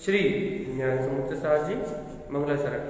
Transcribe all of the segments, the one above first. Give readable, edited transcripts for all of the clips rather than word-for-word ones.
श्री ज्ञान समुद्र साहब जी मंगलाचरण।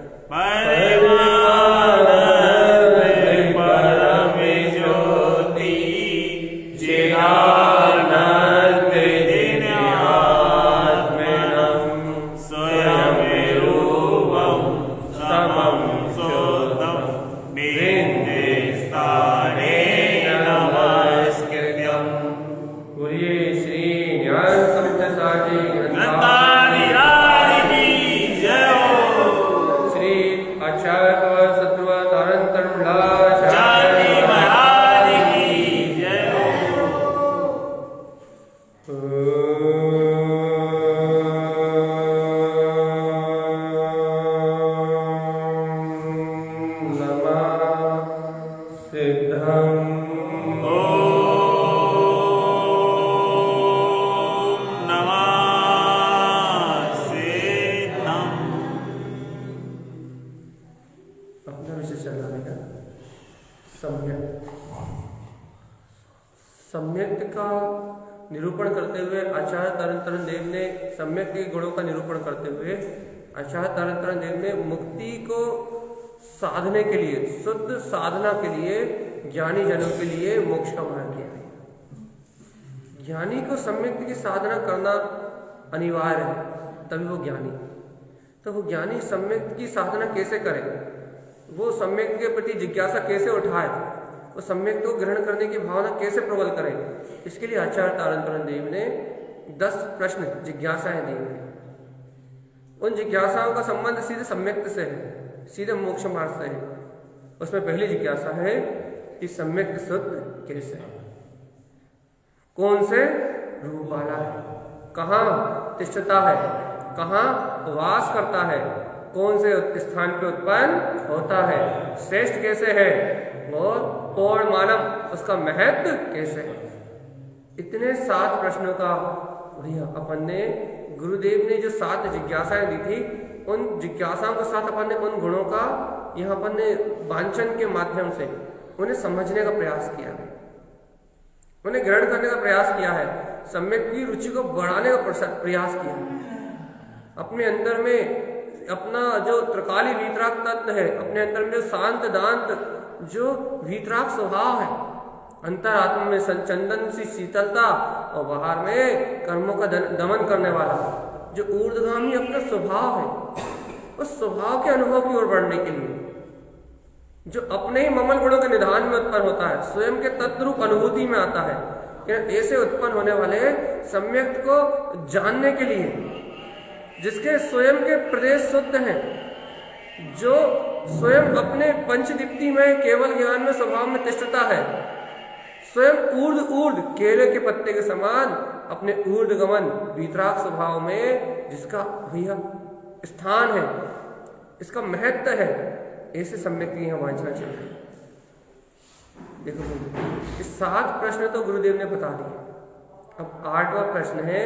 सम्यक का निरूपण करते हुए आचार्य तरन देव ने सम्यक के गुणों का निरूपण करते हुए आचार्य तरन देव ने मुक्ति को साधने के लिए, शुद्ध साधना के लिए, ज्ञानी जनों के लिए मोक्ष का वर्णन किया है। ज्ञानी को सम्यक की साधना करना अनिवार्य है, तभी वो ज्ञानी। तो वो ज्ञानी सम्यक की साधना कैसे करे, वो सम्यक के प्रति जिज्ञासा कैसे उठाए, वो सम्यक को ग्रहण करने की भावना कैसे प्रबल करें, इसके लिए आचार्य तारण देव ने 10 प्रश्न जिज्ञासाएं दी हैं। उन जिज्ञासाओं का संबंध सीधे सम्यक से है, सीधे मोक्ष मार्ग से है। उसमें पहली जिज्ञासा है कि सम्यक शुद्ध कैसे है, कौन से रूप वाला है, कहाँ तिष्ठता है, कहाँ वास करता है, कौन से स्थान पर उत्पन्न होता है, श्रेष्ठ कैसे है और पूर्ण मानव उसका महत्व कैसे है। इतने 7 प्रश्नों का भैया अपन ने, गुरुदेव ने जो 7 जिज्ञासाएं दी थी, उन जिज्ञासाओं के साथ अपन ने उन गुणों का यहाँ अपन ने वांछन के माध्यम से उन्हें समझने का प्रयास किया है, उन्हें ग्रहण करने का प्रयास किया है, सम्यक की रुचि को बढ़ाने का प्रयास किया है। अपने अंदर में अपना जो त्रिकाली वीतराग तत्व है, अपने अंदर में जो शांत दांत जो वीतराग स्वभाव है, अंतरात्मा में संचंदन सी शीतलता और बाहर में कर्मों का दमन करने वाला जो ऊर्ध्वगामी अपना स्वभाव है, उस स्वभाव के अनुभव की ओर बढ़ने के लिए जो अपने ही ममल गुणों के निधान में उत्पन्न होता है, स्वयं के तत्रूप अनुभूति में आता है, ऐसे उत्पन्न होने वाले सम्यक को जानने के लिए, जिसके स्वयं के प्रदेश शुद्ध हैं, जो स्वयं अपने पंचदीप्ति में केवल ज्ञान में स्वभाव में तिष्ठता है, स्वयं ऊर्ध केले के पत्ते के समान अपने ऊर्ध्वगमन वीतराग स्वभाव में जिसका भैया स्थान है, इसका महत्व है, ऐसे सम्यक की यहाँ वांछना चल रही है। देखो ये 7 प्रश्न तो गुरुदेव ने बता दिए। अब 8वां प्रश्न है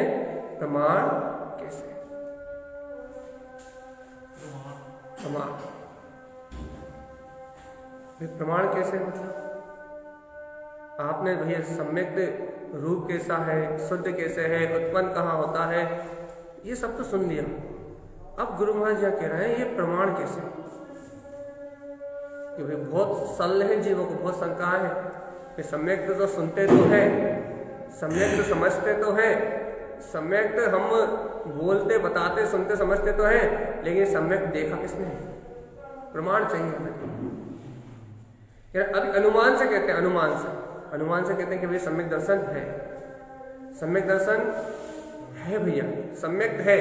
प्रमाण कैसे। प्रमाण कैसे मतलब आपने भैया सम्यक रूप कैसा है, शुद्ध कैसे है, उत्पन्न कहाँ होता है, ये सब तो सुन लिया। अब गुरु महाराज क्या कह रहे हैं, ये प्रमाण कैसे, क्योंकि बहुत सल है जीवों को, बहुत शंका है कि सम्यक तो सुनते तो है, सम्यक तो समझते तो है, सम्यक तो हम बोलते बताते सुनते समझते तो है, लेकिन सम्यक देखा किसने, प्रमाण चाहिए हमें। अभी अनुमान से कहते हैं, अनुमान से कहते हैं कि भाई सम्यक दर्शन है, सम्यक दर्शन है भैया, सम्यक है।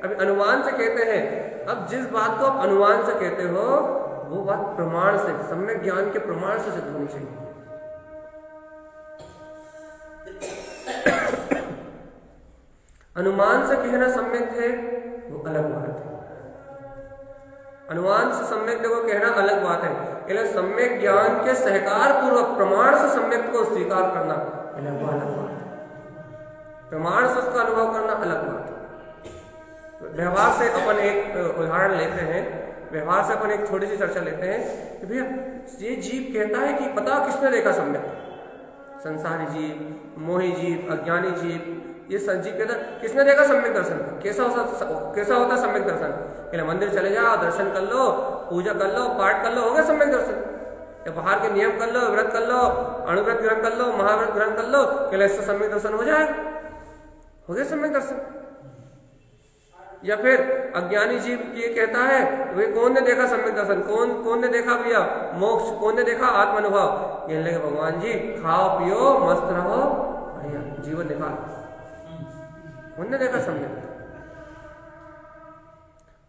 अभी अनुमान से कहते हैं, अब जिस बात को आप अनुमान से कहते हो वो बात प्रमाण से, सम्यक ज्ञान के प्रमाण से सिद्ध होनी चाहिए। अनुमान से कहना सम्यक है वो अलग बात है, अनुमान से सम्यक को कहना अलग बात है, लेकिन सम्यक ज्ञान के सहकार पूर्वक प्रमाण से सम्यक को स्वीकार करना अलग बात है, प्रमाण से उसका अनुभव करना अलग बात है। व्यवहार से अपन एक उदाहरण लेते हैं, व्यवहार से अपन एक छोटी सी चर्चा लेते हैं कि भैया ये जीव कहता है कि पता किसने देखा सम्यक, संसारी जीव, मोही जीव, अज्ञानी जीव, ये संजीव कहता किसने देखा सम्यक दर्शन, कैसा होता सम्यक दर्शन, पहले मंदिर चले जाओ, दर्शन कर लो, पूजा कर लो, पाठ कर लो, हो गया सम्यक दर्शन। या बाहर के नियम कर लो, व्रत कर लो, अणुव्रत ग्रहण कर लो, महाव्रत ग्रहण कर लो, क्या इससे सम्यक दर्शन हो जाएगा, हो गया सम्यक दर्शन। या फिर अज्ञानी जीव ये कहता है वे कौन ने देखा सम्यक दर्शन, कौन ने देखा भैया मोक्ष, कौन ने देखा आत्मानुभव, कहने लगे भगवान जी खाओ पियो मस्त रहो भैया जीवन निकाल, कौन ने देखा सम्यक।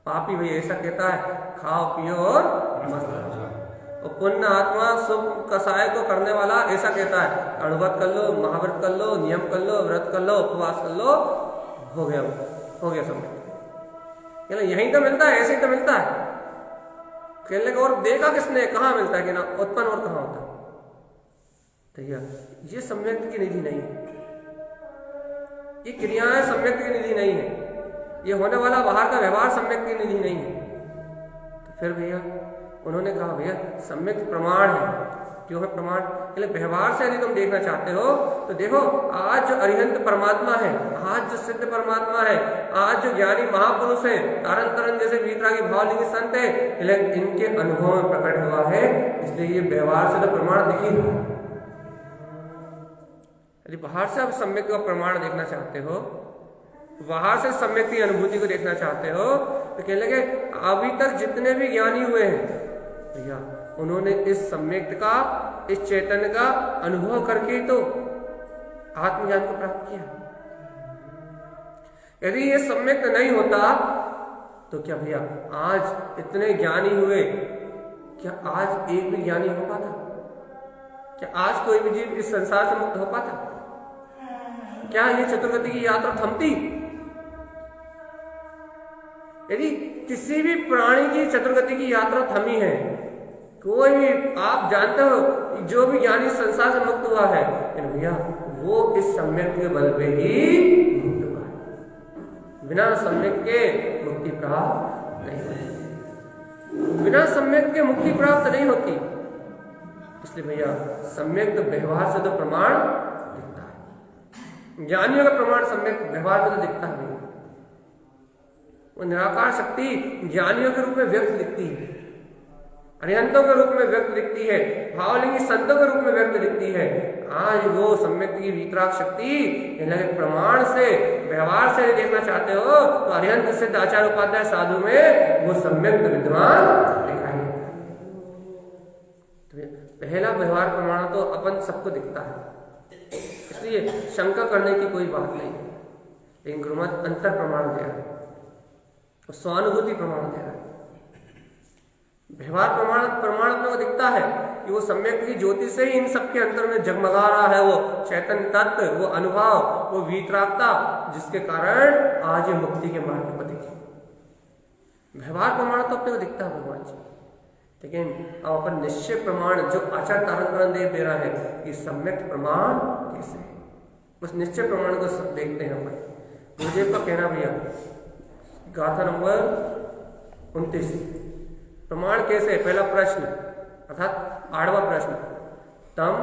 पापी भैया ऐसा कहता है खाओ पियो और मस्त रहो, और पुण्य आत्मा सुख कसाय को करने वाला ऐसा कहता है अणुव्रत कर लो, महाव्रत कर लो, नियम कर लो, व्रत कर लो, उपवास कर लो, हो गया सम्यक। यही तो मिलता है, ऐसे ही तो मिलता है, खेलने का और देखा किसने, कहाँ मिलता है कि ना उत्पन्न और कहाँ होता है। तो ये सम्यक की निधि नहीं है, ये क्रियाएं सम्यक की निधि नहीं है, ये होने वाला बाहर का व्यवहार सम्यक की निधि नहीं है। तो फिर भैया उन्होंने कहा भैया सम्यक प्रमाण है, क्यों है प्रमाण, व्यवहार से यदि तुम देखना चाहते हो तो देखो आज जो अरिहंत परमात्मा है, आज जो सिद्ध परमात्मा है, आज जो ज्ञानी महापुरुष है, तारण तरण जैसे वीतरागी भावलिंगी संत है, इनके अनुभव में प्रकट हुआ है, इसलिए ये व्यवहार से तो प्रमाण दिख ही रहा है। यदि बाहर से आप सम्यक का प्रमाण देखना चाहते हो, बाहर से सम्यक की अनुभूति को देखना चाहते हो, तो कहने लगे अभी तक जितने भी ज्ञानी हुए हैं भैया उन्होंने इस सम्यक का, इस चैतन्य का अनुभव करके तो आत्मज्ञान को प्राप्त किया। यदि ये सम्यक नहीं होता तो क्या भैया आज इतने ज्ञानी हुए, क्या आज एक भी ज्ञानी हो पाता, क्या आज कोई भी जीव इस संसार से मुक्त हो पाता, क्या ये चतुर्गति की यात्रा थमती। यदि किसी भी प्राणी की चतुर्गति की यात्रा थमी है, कोई भी आप जानते हो जो भी ज्ञानी संसार से मुक्त हुआ है भैया वो इस सम्यक के बल पे ही मुक्त हुआ है, बिना सम्यक के मुक्ति प्राप्त नहीं होती, बिना सम्यक के मुक्ति प्राप्त नहीं होती। इसलिए भैया सम्यक तो व्यवहार से तो प्रमाण दिखता है, ज्ञानियों का प्रमाण सम्यक व्यवहार में तो दिखता है, वो निराकार शक्ति ज्ञानियों के रूप में व्यक्त दिखती है, अरिहंतों के रूप में व्यक्त दिखती है, भावलिंगी संतों के रूप में व्यक्त दिखती है। आज वो सम्यक की वीतराग शक्ति प्रमाण से, व्यवहार से देखना चाहते हो तो अरिहंत सिद्ध आचार्य उपाध्याय साधु में वो सम्यक विद्वान दिखाई। पहला व्यवहार प्रमाण तो अपन सबको दिखता है, इसलिए शंका करने की कोई बात नहीं, लेकिन गुरुमत अंतर प्रमाण दे रहा है, स्वानुभूति प्रमाण दे रहा है। व्यवहार प्रमाण अपने को दिखता है कि वो सम्यक की ज्योति से ही इन सबके अंतर में जगमगा रहा है, वो चैतन्य तत्व, वो अनुभव, वो वीतरागता, जिसके कारण आज ये मुक्ति के मार्ग पर दिखे। व्यवहार प्रमाण तो अपने को दिखता है भगवान जी, लेकिन अब अपन निश्चय प्रमाण जो आचार्य तारण देव दे रहा है कि सम्यक प्रमाण कैसे है, उस निश्चय प्रमाण को सब देखते हैं अपन। गुरुदेव का कहना भैया गाथा नंबर 29, प्रमाण कैसे, पहला प्रश्न अर्थात 8वां प्रश्न, तम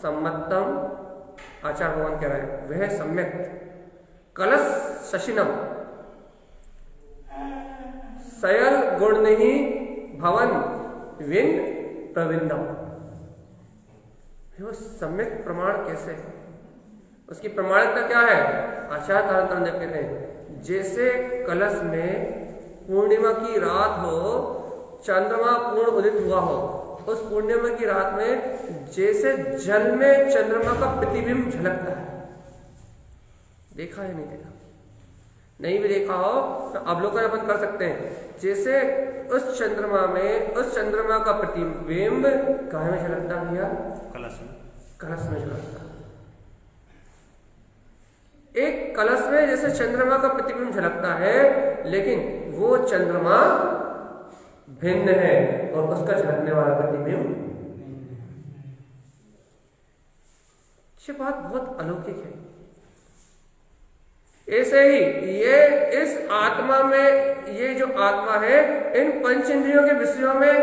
सम्मतम, आचार्य भगवान कह रहे हैं वह सम्यक कलश शशिनम सयल गुण नहीं भवन विन प्रविंदम। वो सम्यक प्रमाण कैसे है, उसकी प्रमाणिकता क्या है। आचार्य तारण देव कहते हैं जैसे कलश में पूर्णिमा की रात हो, चंद्रमा पूर्ण उदित हुआ हो, उस पूर्णिमा की रात में जैसे जल में चंद्रमा का प्रतिबिंब झलकता है। देखा है नहीं देखा? नहीं भी देखा हो तो अवलोकन अपन कर सकते हैं। जैसे उस चंद्रमा का प्रतिबिंब कहाँ में झलकता है भैया? कलश में झलकता है। एक कलश में जैसे चंद्रमा का प्रतिबिंब झलकता है, लेकिन वो चंद्रमा भिन्न है और उसका झलकने वाला प्रतिबिंब। ये बात बहुत अलौकिक है। ऐसे ही ये इस आत्मा में, ये जो आत्मा है इन पंच इंद्रियों के विषयों में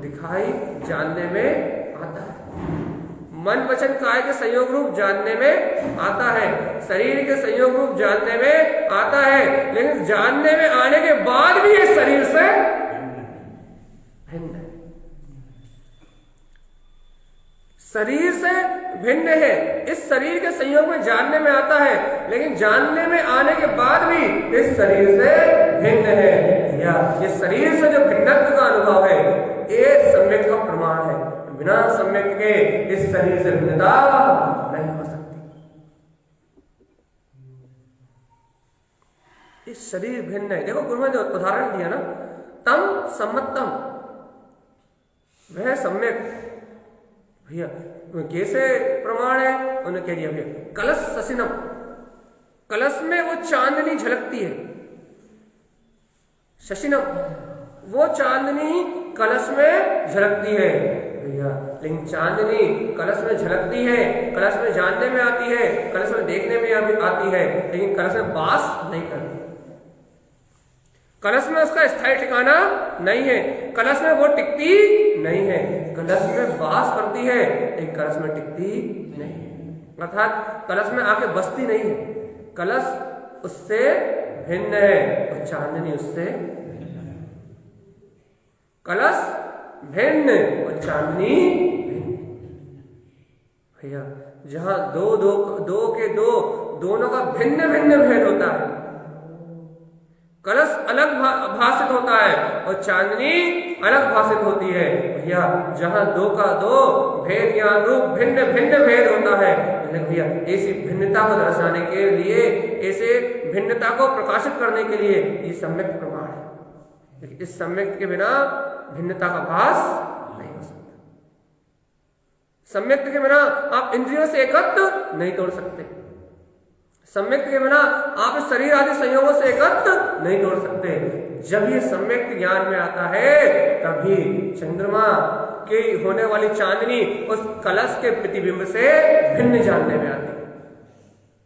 दिखाई जानने में आता है। मन वचन काया के संयोग रूप जानने में आता है, शरीर के संयोग रूप जानने में आता है, लेकिन जानने में आने के बाद भी ये शरीर से भिन्न है। शरीर से भिन्न है, इस शरीर के संयोग में जानने में आता है, लेकिन जानने में आने के बाद भी इस शरीर से भिन्न है। या ये शरीर से जो भिन्नत्व का अनुभव है, ये सम्यक का प्रमाण है। बिना सम्यक के इस शरीर से भिन्नता नहीं हो सकती। इस शरीर भिन्न है। देखो गुरु ने उदाहरण दिया ना, तम सम्मतम, वह सम्यक। भैया कैसे प्रमाण है? उन्होंने कह दिया भैया कलश ससिनम, कलश में वो चांदनी झलकती है। शशिनम, वो चांदनी कलश में झलकती है भैया। लेकिन चांदनी कलश में झलकती है, कलश में जानने में आती है, कलश में देखने में आती है, लेकिन कलश में वास नहीं करती। कलश में उसका स्थायी ठिकाना नहीं है, कलश में वो टिकती नहीं है। कलश में वास करती है, लेकिन कलश में टिकती नहीं है। अर्थात कलश में आके बसती नहीं है। कलश उससे भिन्न है और चांदनी उससे भिन्न है। कलश भिन्न और चांदनी भिन्न। भैया जहां दो के दोनों का भिन्न भिन्न भेद होता है, कलश अलग भाषित होता है और चांदनी अलग भाषित होती है। भैया जहां दो का दो भेद ज्ञान रूप भिन्न भिन्न भेद होता है, भैया ऐसी भिन्नता को दर्शाने के लिए, ऐसे भिन्नता को प्रकाशित करने के लिए ये सम्यक प्रमाण है। लेकिन इस सम्यक के बिना भिन्नता का भास नहीं हो सकता। सम्यक के बिना आप इंद्रियों से एकत्र नहीं तोड़ सकते। सम्यक के बिना आप शरीर आदि संयोगों से एकत्र नहीं तोड़ सकते। जब ये सम्यक ज्ञान में आता है, तभी चंद्रमा की होने वाली चांदनी उस कलश के प्रतिबिंब से भिन्न जानने में आती है।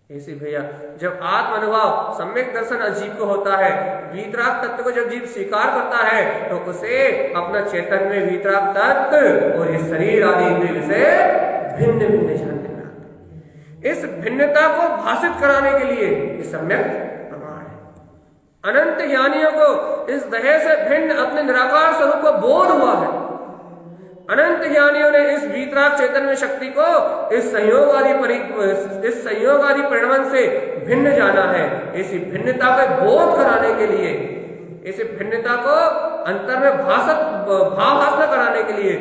ऐसे भैया जब आत्म अनुभव सम्यक दर्शन अजीब को होता है, वीतराग तत्व को जब जीव स्वीकार करता है, तो उसे अपना चेतन में वीतराग तत्व और ये शरीर आदि इंद्रिय से भिन्न भिन्न जानने में आते। इस भिन्नता को भाषित कराने के लिए ये सम्यक प्रमाण है। अनंत ज्ञानियों को इस देह से भिन्न अपने निराकार स्वरूप को बोध हुआ है। अनंत ज्ञानियों ने इस वीतराग चैतन्य शक्ति को इस संयोग आदि परिणमन से भिन्न जाना है। इसी भिन्नता को बोध कराने के लिए, इसी भिन्नता को अंतर में भावात्मक कराने के लिए,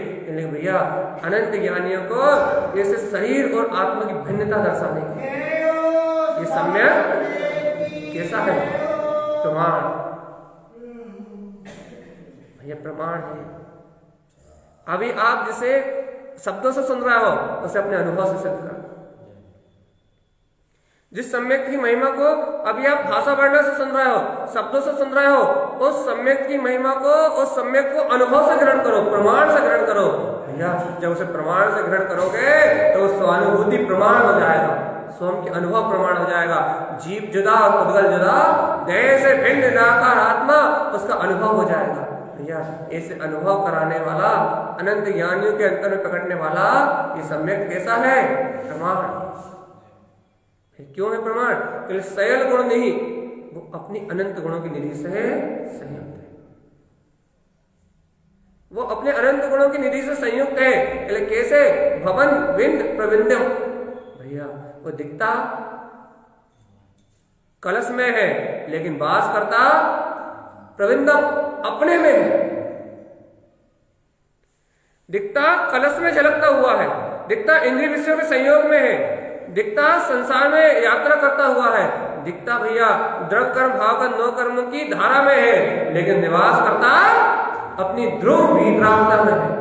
भैया अनंत ज्ञानियों को इस शरीर और आत्मा की भिन्नता दर्शाने के लिए ये सम्यक कैसा है? प्रमाण। भैया प्रमाण है। अभी आप जिसे शब्दों से सुन रहे हो, उसे अपने अनुभव से सिद्ध करो। जिस सम्यक की महिमा को अभी आप भाषा वर्णन से सुन रहे हो, शब्दों से सुन रहे हो, उस सम्यक की महिमा को, उस सम्यक को अनुभव से ग्रहण करो, प्रमाण से ग्रहण करो। भैया जब उसे प्रमाण से ग्रहण करोगे तो स्वानुभूति प्रमाण हो जाएगा, स्वयं के अनुभव प्रमाण हो जाएगा। जीव जुदा, पुद्गल जुदा, देह से भिन्न निराकार आत्मा, उसका अनुभव हो जाएगा। भैया ऐसे अनुभव कराने वाला, अनंत ज्ञानियों के अंतर में पकड़ने वाला ये सम्यक कैसा है? प्रमाण। क्यों है प्रमाण? क्योंकि सयल गुण नहीं, वो अपनी अनंत गुणों की निधि से संयुक्त है। वो अपने अनंत गुणों की निधि से संयुक्त है। कैसे? भवन विंद प्रविंदम। भैया वो दिखता कलश में है, लेकिन वास करता प्रविंदम अपने में है। दिखता कलश में झलकता हुआ है, दिखता इंद्रिय विषयों के संयोग में है, दिखता संसार में यात्रा करता हुआ है, दिखता भैया द्रव कर्म भाव का नौ कर्म की धारा में है, लेकिन निवास करता अपनी ध्रुव वीतरागता में है,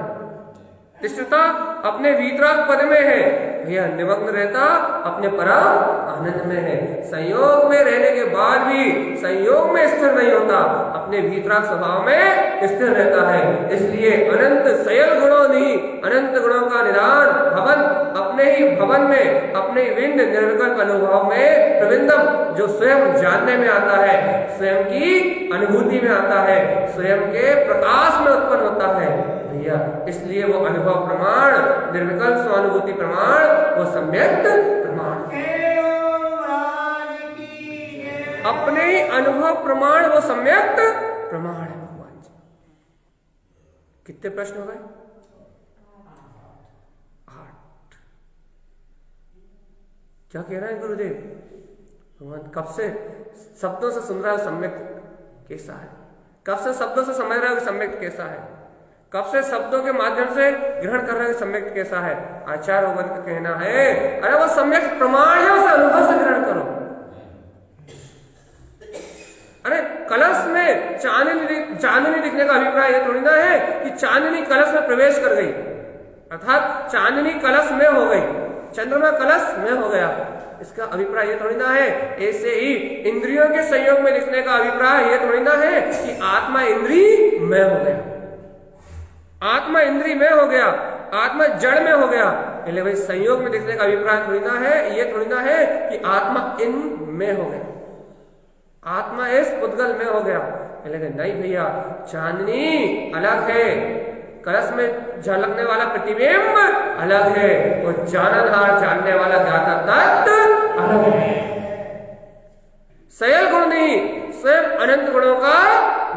तिष्ठता अपने वीतराग पद में है भैया, निमग्न रहता अपने परम आनंद में है। संयोग में रहने के बाद भी संयोग में स्थिर नहीं होता, अपने वीतराग स्वभाव में स्थिर रहता है। इसलिए अनंत सयल गुणों नहीं, अनंत गुणों का निदान भवन अपने ही भवन में, अपने विंद निर्विकल्प अनुभव में प्रविंदम जो स्वयं जानने में आता है, स्वयं की अनुभूति में आता है, स्वयं के प्रकाश में उत्पन्न होता है भैया। इसलिए वो अनुभव प्रमाण, निर्विकल्प स्वानुभूति प्रमाण, वो सम्यक प्रमाण, अपने ही अनुभव प्रमाण वो सम्यक प्रमाण है भगवान जी। कितने प्रश्न हो गए? 8। क्या कह रहे हैं गुरुदेव? भगवान कब से शब्दों से सुन रहा है सम्यक कैसा है, कब से शब्दों से समझ रहा है सम्यक कैसा है, कब से शब्दों के माध्यम से ग्रहण कर रहे हैं सम्यक कैसा है? आचार्य वर्ग का कहना है अरे वो सम्यक प्रमाण है, उसे अनुभव से ग्रहण करो। अरे कलश में चांदनी दिखने का अभिप्राय यह थोड़ी ना है कि चांदनी कलश में प्रवेश कर गई, अर्थात चांदनी कलश में हो गई, चंद्रमा कलश में हो गया, इसका अभिप्राय ये थोड़ी ना है। ऐसे ही इंद्रियों के संयोग में दिखने का अभिप्राय ये थोड़ी ना है कि आत्मा इंद्रिय में हो गया, आत्मा इंद्रिय में हो गया, आत्मा जड़ में हो गया। पहले भाई संयोग में दिखने का अभिप्राय थोड़ी ना है, ये थोड़ी ना है कि आत्मा इन में हो गया, आत्मा इस पुद्गल में हो गया। पहले नहीं भैया, चांदनी अलग है, कलश में झलकने वाला प्रतिबिंब अलग है, और जाननहार जानने वाला ज्ञाता तत्व अलग है। सयल गुण नहीं, स्वयं अनंत गुणों का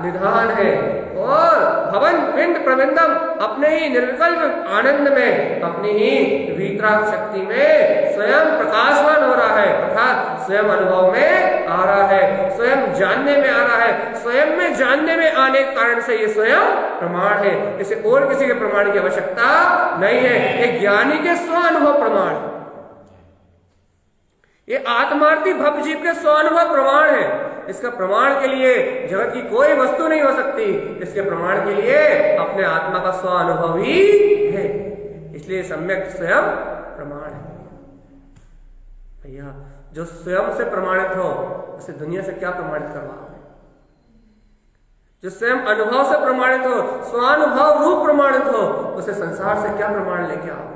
निधान है, और भवन पिंड प्रबंधम अपने ही निर्विकल्प आनंद में, अपनी ही वीतराग शक्ति में स्वयं प्रकाशवान हो रहा है, अर्थात स्वयं अनुभव में आ रहा है, स्वयं जानने में आ रहा है। स्वयं में जानने में आने के कारण से ये स्वयं प्रमाण है, इसे और किसी के प्रमाण की आवश्यकता नहीं है। ये ज्ञानी के स्व अनुभव प्रमाण है, ये आत्मार्थी भव जीव के स्व अनुभव प्रमाण है। इसका प्रमाण के लिए जगत की कोई वस्तु नहीं हो सकती, इसके प्रमाण के लिए अपने आत्मा का स्व अनुभव ही है, इसलिए सम्यक स्वयं प्रमाण है भैया। जो स्वयं से प्रमाणित हो उसे दुनिया से क्या प्रमाणित करवाओगे? जो स्वयं अनुभव से प्रमाणित हो, स्वानुभव रूप प्रमाणित हो, उसे संसार से क्या प्रमाण लेके आओगे?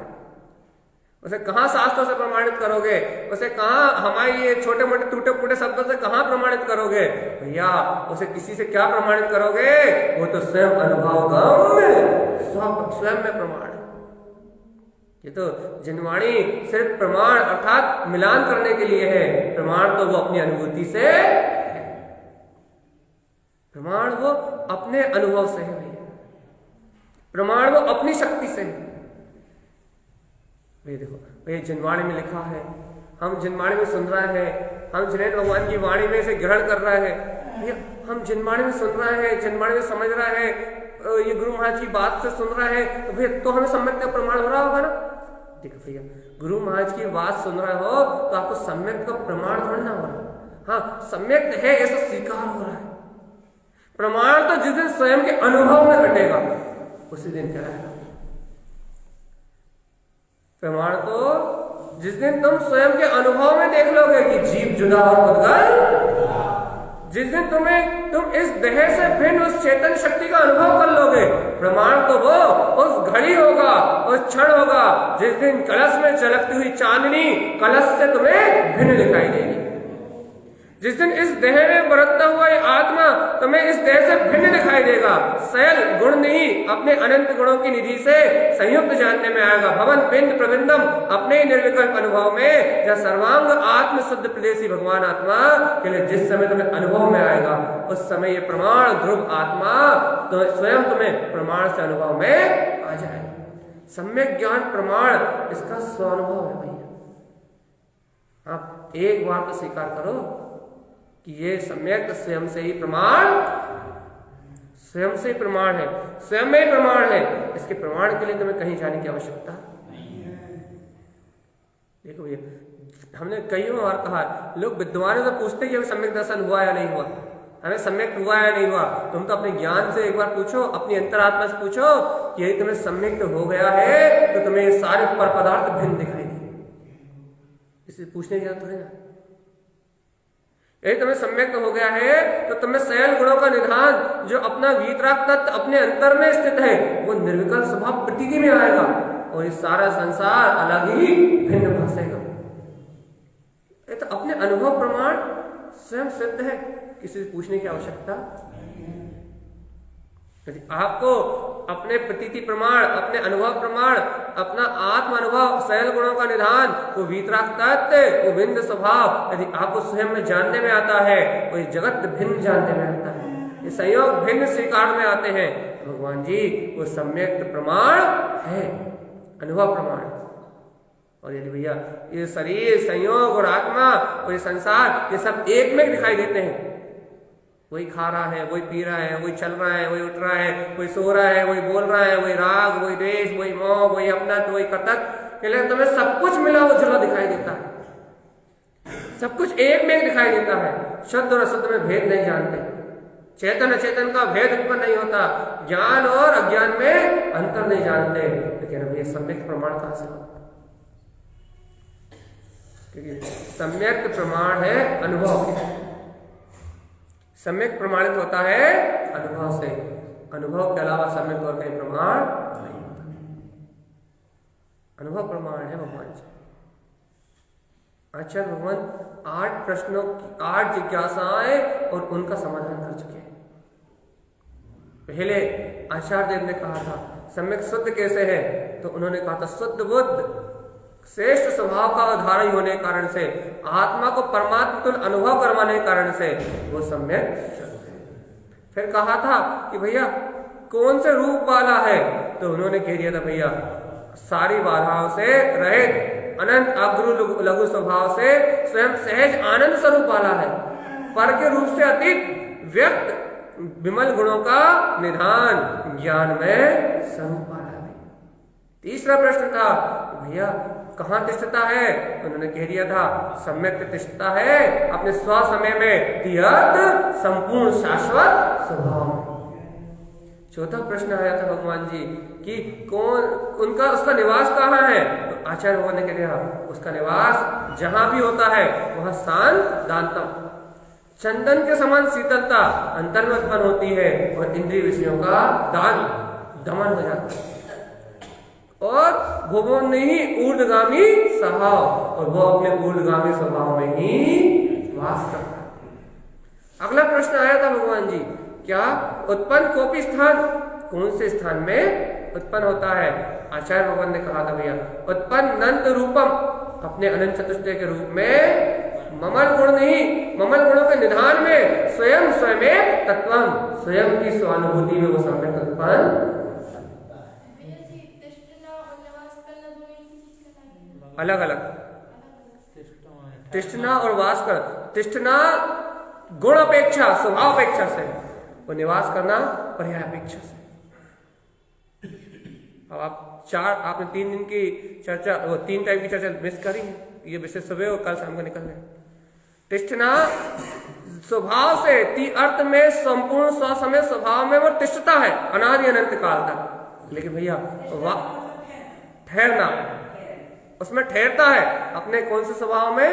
उसे कहां शास्त्रों से प्रमाणित करोगे? उसे कहां हमारी ये छोटे मोटे टूटे फूटे शब्दों से कहां प्रमाणित करोगे भैया? उसे किसी से क्या प्रमाणित करोगे? वो तो स्वयं अनुभव स्वयं में प्रमाण है। ये तो जिनवाणी सिर्फ प्रमाण अर्थात मिलान करने के लिए है, प्रमाण तो वो अपनी अनुभूति से है, प्रमाण वो अपने अनुभव से है भैया, प्रमाण वो अपनी शक्ति से है। भाई देखो भाई, जिनवाणी में लिखा है, हम जिनवाणी में सुन रहे हैं, हम जिनेन्द्र भगवान की वाणी में से ग्रहण कर रहे हैं भैया, हम जिनवाणी में सुन रहे हैं, जिनवाणी में समझ रहे हैं, ये गुरु महाराज की बात से सुन रहे हैं, तो भैया तो हमें सम्यक का प्रमाण हो रहा होगा ना। देखो भैया, गुरु महाराज की बात सुन रहे हो तो आपको सम्यक का प्रमाण थोड़ा ना हो रहा, हाँ सम्यक है ऐसा स्वीकार हो रहा है। प्रमाण तो जिस दिन स्वयं के अनुभव में घटेगा उसी दिन क्या रहेगा। प्रमाण तो जिस दिन तुम स्वयं के अनुभव में देख लोगे कि जीव जुदा और उद्गल, जिस दिन तुम इस देह से भिन्न उस चेतन शक्ति का अनुभव कर लोगे, प्रमाण तो वो उस घड़ी होगा, उस क्षण होगा जिस दिन कलश में चलकती हुई चांदनी कलश से तुम्हें भिन्न दिखाई देगी, जिस दिन इस देह में बरतता हुआ ये आत्मा तुम्हें इस देह से भिन्न दिखाई देगा। सयल गुण नहीं, अपने अनंत गुणों की निधि से संयुक्त जानने में आएगा। भवन पिंड प्रविंदम अपने निर्विकल्प अनुभव में, जहाँ सर्वांग आत्म शुद्ध प्रदेशी भगवान आत्मा के लिए जिस समय तुम्हें अनुभव में आएगा, उस समय ये प्रमाण ध्रुव आत्मा तो स्वयं तुम्हें प्रमाण से अनुभव में आ जाएगा। सम्यक ज्ञान प्रमाण इसका स्वानुभव है भैया। आप एक बार तो स्वीकार करो कि ये सम्यक स्वयं से ही प्रमाण स्वयं से प्रमाण है, स्वयं में ही प्रमाण है। इसके प्रमाण के लिए तुम्हें कहीं जाने की आवश्यकता नहीं है। देखो भैया, हमने कई बार कहा, लोग विद्वानों से पूछते कि सम्यक दर्शन हुआ या नहीं हुआ, हमें सम्यक हुआ या नहीं हुआ। तुम तो अपने ज्ञान से एक बार पूछो, अपनी अंतरात्मा से पूछो कि यदि तुम्हें सम्यक हो गया है तो तुम्हें ये सारे पर पदार्थ भिन्न दिखाई देंगे। इसे पूछने की जरूरत है ना। यदि तुम्हें सम्यक हो गया है तो तुम्हें सकल गुणों का निधान, जो अपना वीतराग तत्व अपने अंतर में स्थित है, वो निर्विकल्प स्वभाव प्रतीति में आएगा और ये सारा संसार अलग ही भिन्न भासेगा। ये तो अपने अनुभव प्रमाण स्वयं सिद्ध है, किसी से पूछने की आवश्यकता नहीं है। यदि आपको अपने प्रतीति प्रमाण, अपने अनुभव प्रमाण, अपना आत्म अनुभव, सकल गुणों का निधान, वो वीतराग तत्व, वो भिन्न स्वभाव यदि आपको स्वयं में जानने में आता है, वो ये जगत भिन्न जानने में आता है, ये संयोग भिन्न स्वीकार में आते हैं, भगवान जी वो सम्यक प्रमाण है, अनुभव प्रमाण। और यदि भैया ये शरीर, संयोग और आत्मा और ये संसार, ये सब एक में दिखाई देते हैं, वही खा रहा है, वही पी रहा है, वही चल रहा है, वही उठ रहा है, वही सो रहा है, वही बोल रहा है, वही राग, वही द्वेष, वही मोह, वही अपनत्व, वही कर्तव्य, लेकिन तुम्हें सब कुछ मिला वो जुला दिखाई देता है, सब कुछ एक में दिखाई देता है। शुद्ध और अशुद्ध में भेद नहीं जानते, चेतन अचेतन का भेद उत्पन्न नहीं होता, ज्ञान और अज्ञान में अंतर नहीं जानते। लेकिन अब ये सम्यक प्रमाण कहां से होता? क्योंकि सम्यक प्रमाण है अनुभव, सम्यक प्रमाणित होता है अनुभव से, अनुभव के अलावा सम्यक और कहीं प्रमाण नहीं होता। अनुभव प्रमाण है भगवान जी। अच्छा, भगवान 8 प्रश्नों की 8 जिज्ञासाएं और उनका समाधान कर चुके हैं। पहले आचार्य देव ने कहा था सम्यक शुद्ध कैसे है, तो उन्होंने कहा था शुद्ध बुद्ध श्रेष्ठ स्वभाव का आधार होने के कारण से, आत्मा को परमात्मा तुल्य अनुभव करवाने के कारण से वो सम्यक शुद्ध है। फिर कहा था कि भैया कौन से रूप वाला है, तो उन्होंने कह दिया था भैया सारी बाधाओं से रहित, अनंत अग्रु लघु स्वभाव से स्वयं सहज आनंद स्वरूप वाला है, पर के रूप से अतीत व्यक्त विमल गुणों का निधान, ज्ञान में स्वरूप वाला है। तीसरा प्रश्न था भैया कहाँ तिष्ठता है, उन्होंने कह दिया था सम्यक तिष्ठता है अपने स्व समय में, तियत संपूर्ण शाश्वत स्वभाव। चौथा प्रश्न आया था भगवान जी कि कौन उनका उसका निवास कहाँ है, तो आचार्य भगवान ने कह दिया उसका निवास जहां भी होता है वह शांत दांतम, चंदन के समान शीतलता अंतर में उत्पन्न होती है और इंद्रिय विषयों का दान दमन हो जाता है, और वो नहीं ऊर्ध्वगामी स्वभाव, और वो अपने ऊर्ध्वगामी स्वभाव में ही वास करता है। अगला प्रश्न आया था भगवान जी, क्या उत्पन्न कोपी स्थान, कौन से स्थान में उत्पन्न होता है? आचार्य भगवान ने कहा था भैया उत्पन्न अनंत रूपम, अपने अनंत चतुष्टय के रूप में, ममल गुण नहीं, ममल गुणों के निधान में, स्वयं स्वयं तत्वम, स्वयं की स्वानुभूति में वो सम्यक उत्पन्न। अलग अलग तिष्ठना और वास कर, तिष्ठना गुण अपेक्षा स्वभाव अपेक्षा से, और निवास करना पर्याय अपेक्षा से। अब आपने 3 दिन की चर्चा, वो 3 टाइप की चर्चा मिस करी है, ये विषय सुबह और कल शाम को निकल गए। तिष्ठना स्वभाव से, अर्थ में संपूर्ण स्वसमय स्वभाव में वो तिष्ठता है अनादि अनंत काल तक, लेकिन भैया ठहरना, उसमें ठहरता है अपने कौन से स्वभाव में,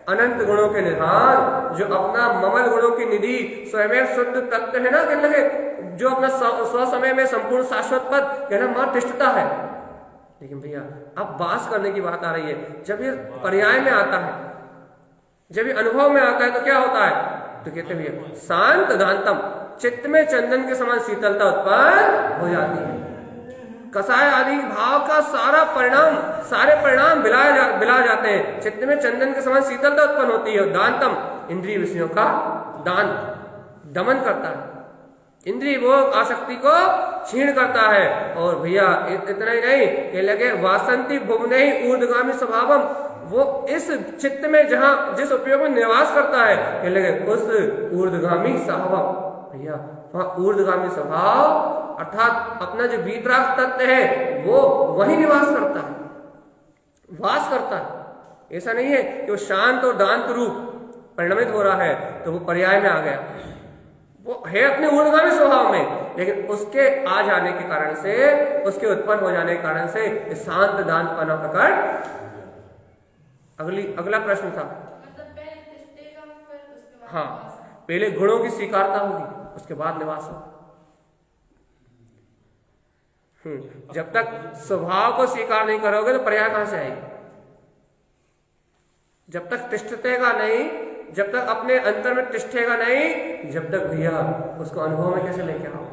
अनंत गुणों के निधान, जो अपना ममल गुणों की निधि स्वयं शुद्ध तत्व है ना, कहने लगे जो अपना स्व समय में संपूर्ण शाश्वत पद कहना मां तिष्ठता है। लेकिन भैया अब वास करने की बात आ रही है, जब ये पर्याय में आता है, जब ये अनुभव में आता है तो क्या होता है, तो कहते भैया शांत दांतम, चित्त में चंदन के समान शीतलता उत्पन्न हो जाती है, कसाय आदि भाव का सारा परिणाम, सारे परिणाम बिला जाते हैं, चित्त में चंदन के समान शीतलता उत्पन्न होती है। दांतम, इंद्रिय विषयों का दान दमन करता है, इंद्रिय भोग आसक्ति को छीण करता है। और भैया इतना ही नहीं, ये लगे वासंती भुवने ही ऊर्ध्वगामी स्वभावम, वो इस चित्त में जहां जिस उपयोग में निवास करता है, ये लगे उस ऊर्ध्वगामी स्वभाव। भैया वहां ऊर्ध्वगामी स्वभाव अर्थात अपना जो वीतराग तत्व है वो वही निवास करता है, वास करता है। ऐसा नहीं है कि वो शांत और दांत रूप परिणमित हो रहा है तो वो पर्याय में आ गया, वो है अपने ऊर्ध्वगामी स्वभाव में, लेकिन उसके आ जाने के कारण से, उसके उत्पन्न हो जाने के कारण से शांत दांतपना प्रकट। अगला प्रश्न था, हाँ, पहले गुणों की स्वीकारता होगी, उसके बाद निवास होगा। जब तक स्वभाव को स्वीकार नहीं करोगे तो पर्याय कहां से आएगी? जब तक तिष्ठतेगा नहीं, जब तक अपने अंतर में तिष्ठेगा नहीं, जब तक भैया उसको अनुभव में कैसे लेके आओ?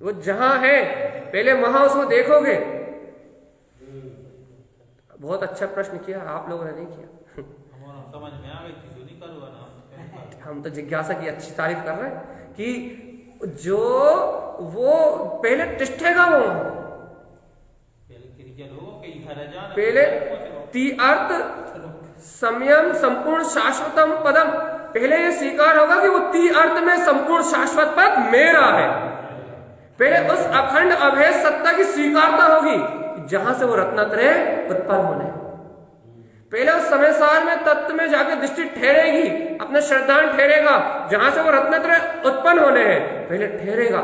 वो जहां है पहले वहां उसको देखोगे। बहुत अच्छा प्रश्न किया आप लोगों ने, नहीं किया। समझ में आ गई, हम तो जिज्ञासा की अच्छी तारीफ कर रहे हैं कि जो वो पहले तिष्ठेगा, वो पहले अर्थ संयम संपूर्ण शाश्वतम पदम, पहले ये स्वीकार होगा कि वो अर्थ में संपूर्ण शाश्वत पद मेरा है। पहले उस अखंड अभेद सत्ता की स्वीकारता होगी जहां से वो रत्नत्रय उत्पन्न होने। पहले उस समय सार में तत्व में जाके दृष्टि ठहरेगी, अपना श्रद्धान ठहरेगा जहां से वो रत्नत्रय उत्पन्न होने हैं। पहले ठहरेगा,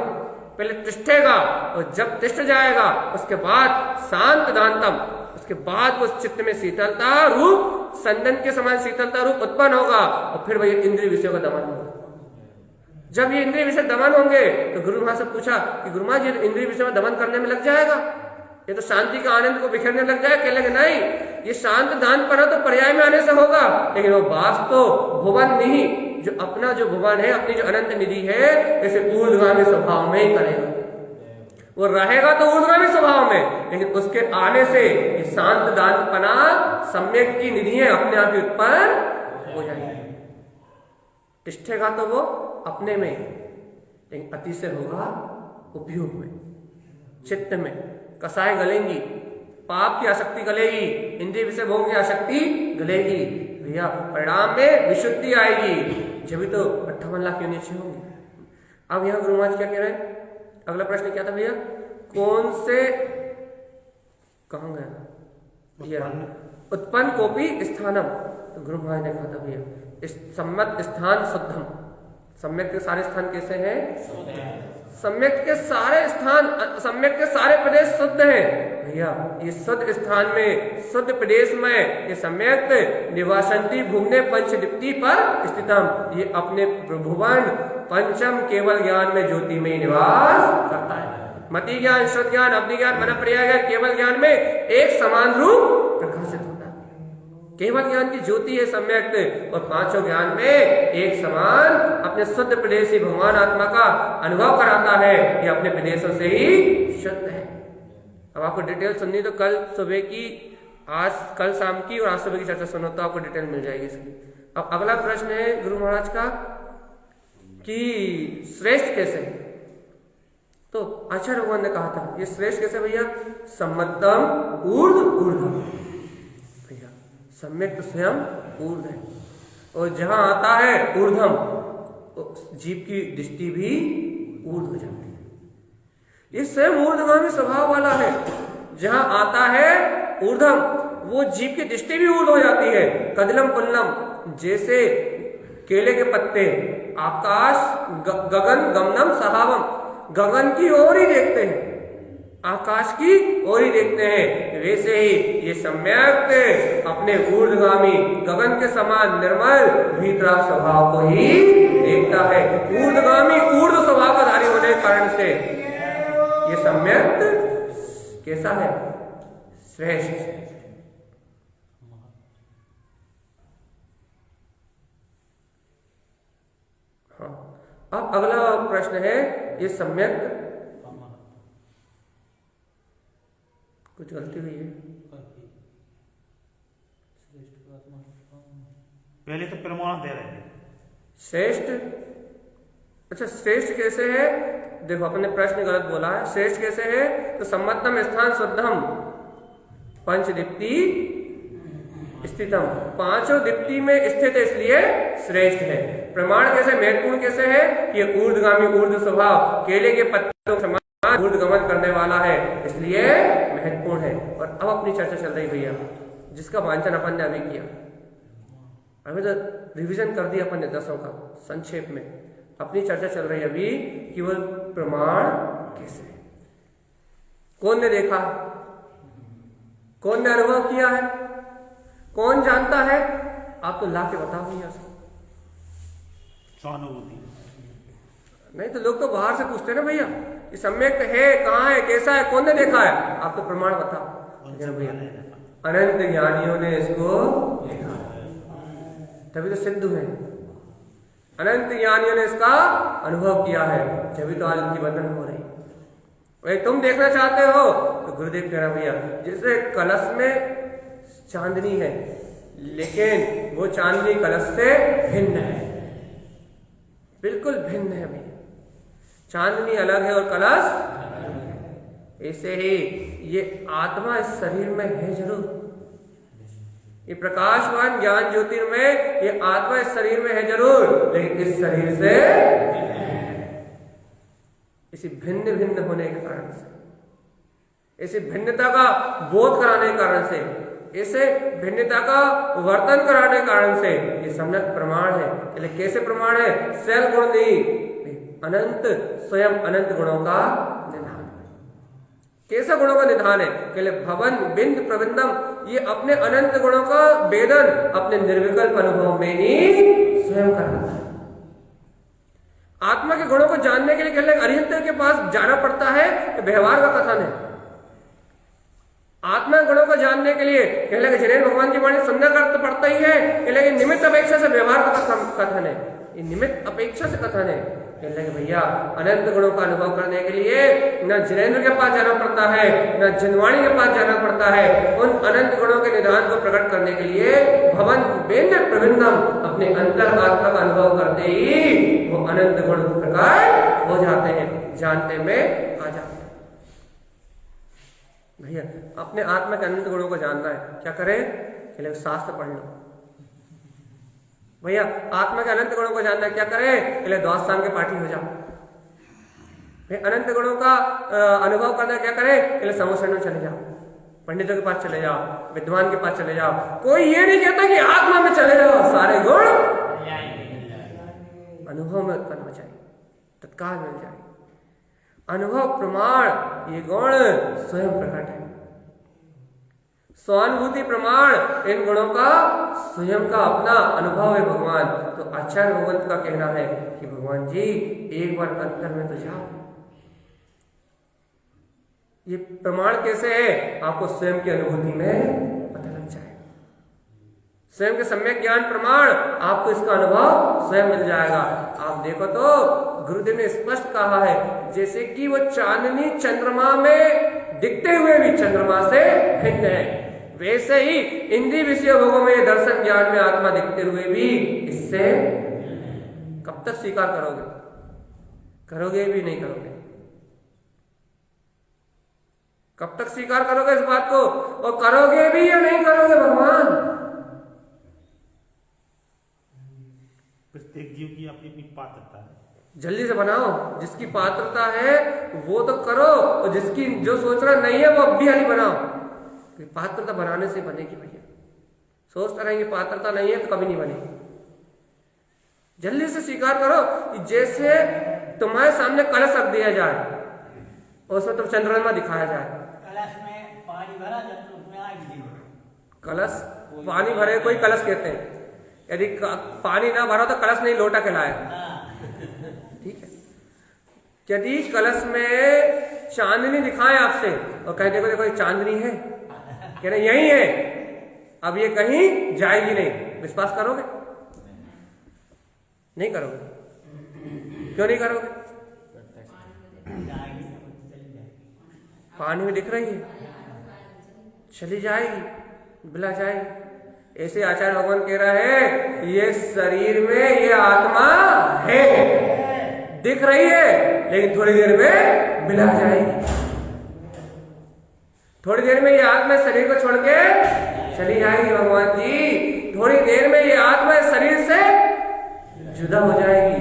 पहले तिष्ठेगा, और जब तिष्ठ जाएगा उसके बाद शांत दांतम, उसके बाद वो चित्त में शीतलता रूप, संदन के समान शीतलता रूप उत्पन्न होगा, और फिर वही इंद्रिय विषयों का दमन होगा। जब ये इंद्रिय विषय दमन होंगे तो गुरु महाराज से पूछा कि गुरु महाराज ये इंद्रिय विषय में दमन करने में लग जाएगा, ये तो शांति का आनंद को बिखेरने लग जाए। कहने लगे नहीं, ये शांत दानपना तो पर्याय में आने से होगा, लेकिन वो वास्तव भुवन नहीं, जो अपना जो भुवन है, अपनी जो अनंत निधि है, इसे ऊर्ध्वगामी स्वभाव में ही करेगा। वो रहेगा तो ऊर्ध्वगामी स्वभाव में, लेकिन उसके आने से ये शांत दानपना सम्यक की निधि है अपने आप ही उत्पन्न हो जाएगी। तिष्ठेगा तो वो अपने में, लेकिन अतिशय होगा उपयोग में, चित्त में कसाय गलेंगी, पाप की आसक्ति गलेगी, इंद्रिय विषय भोग की आसक्ति गलेगी, भैया परिणाम में विशुद्धि आएगी, जब भी तो 58 लाख यूनिट होंगी। अब यहाँ गुरु महाराज क्या कह रहे हैं? अगला प्रश्न क्या था भैया? कौन से, कहाँ गया? उत्पन्न कोपी स्थानम। तो गुरु महाराज ने कहा था भैया सम्यक स्थान शुद्धम। सम्यक के सारे स्थान कैसे हैं? सम्यक के सारे स्थान, सम्यक के सारे प्रदेश शुद्ध हैं भैया। ये शुद्ध स्थान में, शुद्ध प्रदेश में ये सम्यक निवासंती भूमने पंचदीप्ति पर स्थितम, ये अपने भुवन पंचम केवल ज्ञान में ज्योति में निवास करता है। मति ज्ञान, शुद्ध ज्ञान, अग्नि ज्ञान, मन प्रिया ज्ञान, केवल ज्ञान में एक समान रूप प्रकाशित होता है। केवल ज्ञान की ज्योति है सम्यक, और पांचों ज्ञान में एक समान अपने शुद्ध प्रदेशी भगवान आत्मा का अनुभव कराता है। ये अपने प्रदेशों से ही शुद्ध है। अब आपको डिटेल सुननी तो कल सुबह की, आज कल शाम की और आज सुबह की चर्चा सुनो तो आपको डिटेल मिल जाएगी इसकी। अब अगला प्रश्न है गुरु महाराज का कि श्रेष्ठ कैसे? तो आचार्य भगवान ने कहा था ये श्रेष्ठ कैसे भैया? सम्मतम ऊर्ध्व भैया, सम्यक तो स्वयं ऊर्ध्व है, और जहां आता है ऊर्ध्वम, जीव की दृष्टि भी ऊर्ध्व हो जाती है। ये स्वयं ऊर्ध्वगामी स्वभाव वाला है। जहां आता है ऊर्ध्वम, वो जीव की दृष्टि भी ऊर्ध्व हो जाती है। कदलम पुल्लम, जैसे केले के पत्ते, आकाश गगन गमनम सहावम, गगन की ओर ही देखते हैं, आकाश की ओर ही देखते हैं, वैसे ही ये सम्यक अपने ऊर्ध्वगामी गगन के समान निर्मल भीतरा स्वभाव को ही देखता है। ऊर्ध्वगामी ऊर्ध्व स्वभाव का धारी होने के कारण से ये सम्यक कैसा है? श्रेष्ठ। हाँ, अब अगला प्रश्न है, ये सम्यक कुछ गलती हुई है? पहले तो प्रमाण दे रहे हैं श्रेष्ठ। अच्छा, श्रेष्ठ कैसे है? देखो अपने प्रश्न गलत बोला है। श्रेष्ठ कैसे है? तो सम्मतम स्थान शुद्धम पंचदीप्ति स्थितम, पांचों दीप्ति में स्थित है इसलिए श्रेष्ठ है। प्रमाण कैसे महत्वपूर्ण कैसे है कि ये ऊर्ध्वगामी ऊर्ध्व स्वभाव केले के पत्तों समान ऊर्ध्वगमन करने वाला है इसलिए महत्वपूर्ण है। और अब अपनी चर्चा चल रही भैया, जिसका वांछन अपन ने अभी किया, अभी तो रिवीजन कर दिया अपन ने 10 का संक्षेप में। अपनी चर्चा चल रही है अभी कि वो प्रमाण कैसे, कौन ने देखा, कौन ने अनुभव किया है, कौन जानता है, आप तो ला के बताओ भैया। सहानुभूति नहीं तो लोग तो बाहर से पूछते हैं ना भैया, ये सम्यक है, कहाँ है, कैसा है, कौन ने देखा है, आप तो प्रमाण बताओ। भैया अनंत ज्ञानियों ने इसको देखा, तभी तो सिद्ध है। अनंत ज्ञानियों ने इसका अनुभव किया है, तभी तो आज उनकी बंधन हो रही। भाई तुम देखना चाहते हो तो गुरुदेव कह रहा भैया, जैसे कलश में चांदनी है लेकिन वो चांदनी कलश से भिन्न है, बिल्कुल भिन्न है भैया। चांदनी अलग है और कलश। ऐसे ही ये आत्मा इस शरीर में है जरूर, ये प्रकाशवान ज्ञान ज्योतिर्मय ये आत्मा इस शरीर में है जरूर, लेकिन इस शरीर से इसी भिन्न भिन्न होने के कारण से, इसी भिन्नता का बोध कराने के कारण से, इसे भिन्नता का वर्तन कराने के कारण से ये सम्यक प्रमाण है। लेकिन कैसे प्रमाण है? सेल गुण नहीं, अनंत स्वयं अनंत गुणों का निधान। कैसा गुणों का निधान है? कहले भवन बिंद प्रबंधम, ये अपने अनंत गुणों का वेदन अपने निर्विकल्प अनुभव में ही स्वयं करता है। आत्मा के गुणों को जानने के लिए कहले अरिहंत के पास जाना पड़ता है, व्यवहार का कथन है। आत्मा गुणों को जानने के लिए कहले कि जिनेन्द्र भगवान की वाणी सुनना करना पड़ता ही है, कहले निमित्त अपेक्षा से व्यवहार का कथन है, ये निमित्त अपेक्षा से कथन है। कहले कि भैया अनंत गुणों का अनुभव करने के लिए न जिनेन्द्र के पास जाना पड़ता है, न जिनवाणी के पास जाना पड़ता है। उन अनंत गुणों के निधान को प्रकट करने के लिए भवन बेन प्रविंदम अपने अंतर आत्मा का अनुभव करते ही वो अनंत गुण प्रकट हो जाते हैं, जानते में आ जाते हैं। भैया अपने आत्मा के अनंत गुणों को जानना है, क्या करें? कहले शास्त्र पढ़ लो। भैया आत्मा के अनंत गुणों को जानना है, क्या करें? कहले द्वादश शाम के पाठी हो जाओ। भैया अनंत गुणों का अनुभव करना है, क्या करें? कहले समोसण में चले जाओ, पंडितों के पास चले जाओ, विद्वान के पास चले जाओ। कोई ये नहीं कहता कि आत्मा में चले जाओ, सारे गुण अनुभव में उत्पन्न हो जाए, तत्काल मिल जाए। अनुभव प्रमाण ये गुण स्वयं प्रकट है। स्वानुभूति प्रमाण इन गुणों का स्वयं का अपना अनुभव है भगवान। तो आचार्य भगवंत का कहना है कि भगवान जी एक बार अंतर में तो जाओ। ये प्रमाण कैसे है? आपको स्वयं की अनुभूति में पता लग जाए। स्वयं के सम्यक ज्ञान प्रमाण आपको इसका अनुभव स्वयं मिल जाएगा। आप देखो तो गुरुदेव ने स्पष्ट कहा है, जैसे कि वो चांदनी चंद्रमा में दिखते हुए भी चंद्रमा से भिन्न है, वैसे ही इंद्रिय विषय भोगों में दर्शन ज्ञान में आत्मा दिखते हुए भी इससे कब तक स्वीकार करोगे? करोगे भी नहीं करोगे? कब तक स्वीकार करोगे इस बात को? और करोगे भी या नहीं करोगे भगवान? प्रत्येक जीव की अपनी अपनी पात्रता है। जल्दी से बनाओ, जिसकी पात्रता है वो तो करो, और जिसकी जो सोच रहा नहीं है वो अब भी हाली बनाओ। पात्रता बनाने से बनेगी भैया। सोचते रहेंगे पात्रता नहीं है तो कभी नहीं बनेगी। जल्दी से स्वीकार करो कि जैसे तुम्हारे सामने कलश रख दिया जाए और उसमें तुम चंद्रमा दिखाया जाए। कलश में पानी भरा जब उसमें आग दी। कलश पानी भरे कोई कलश कहते हैं, यदि पानी ना भरा तो कलश नहीं लोटा कहलाएगा। ठीक है, यदि कलश में चांदनी दिखाएं आपसे और कहें देखो देखो ये चांदनी है, कह रहे यही है, अब ये कहीं जाएगी नहीं, विश्वास करोगे? नहीं करोगे। क्यों नहीं करोगे? पानी में दिख रही है, चली जाएगी, बिला जाएगी। ऐसे आचार्य भगवान कह रहा है ये शरीर में ये आत्मा है, दिख रही है, लेकिन थोड़ी देर में बिला जाएगी। थोड़ी देर में ये आत्मा शरीर को छोड़ के चली जाएगी भगवान जी। थोड़ी देर में ये आत्मा इस शरीर से जुदा हो जाएगी।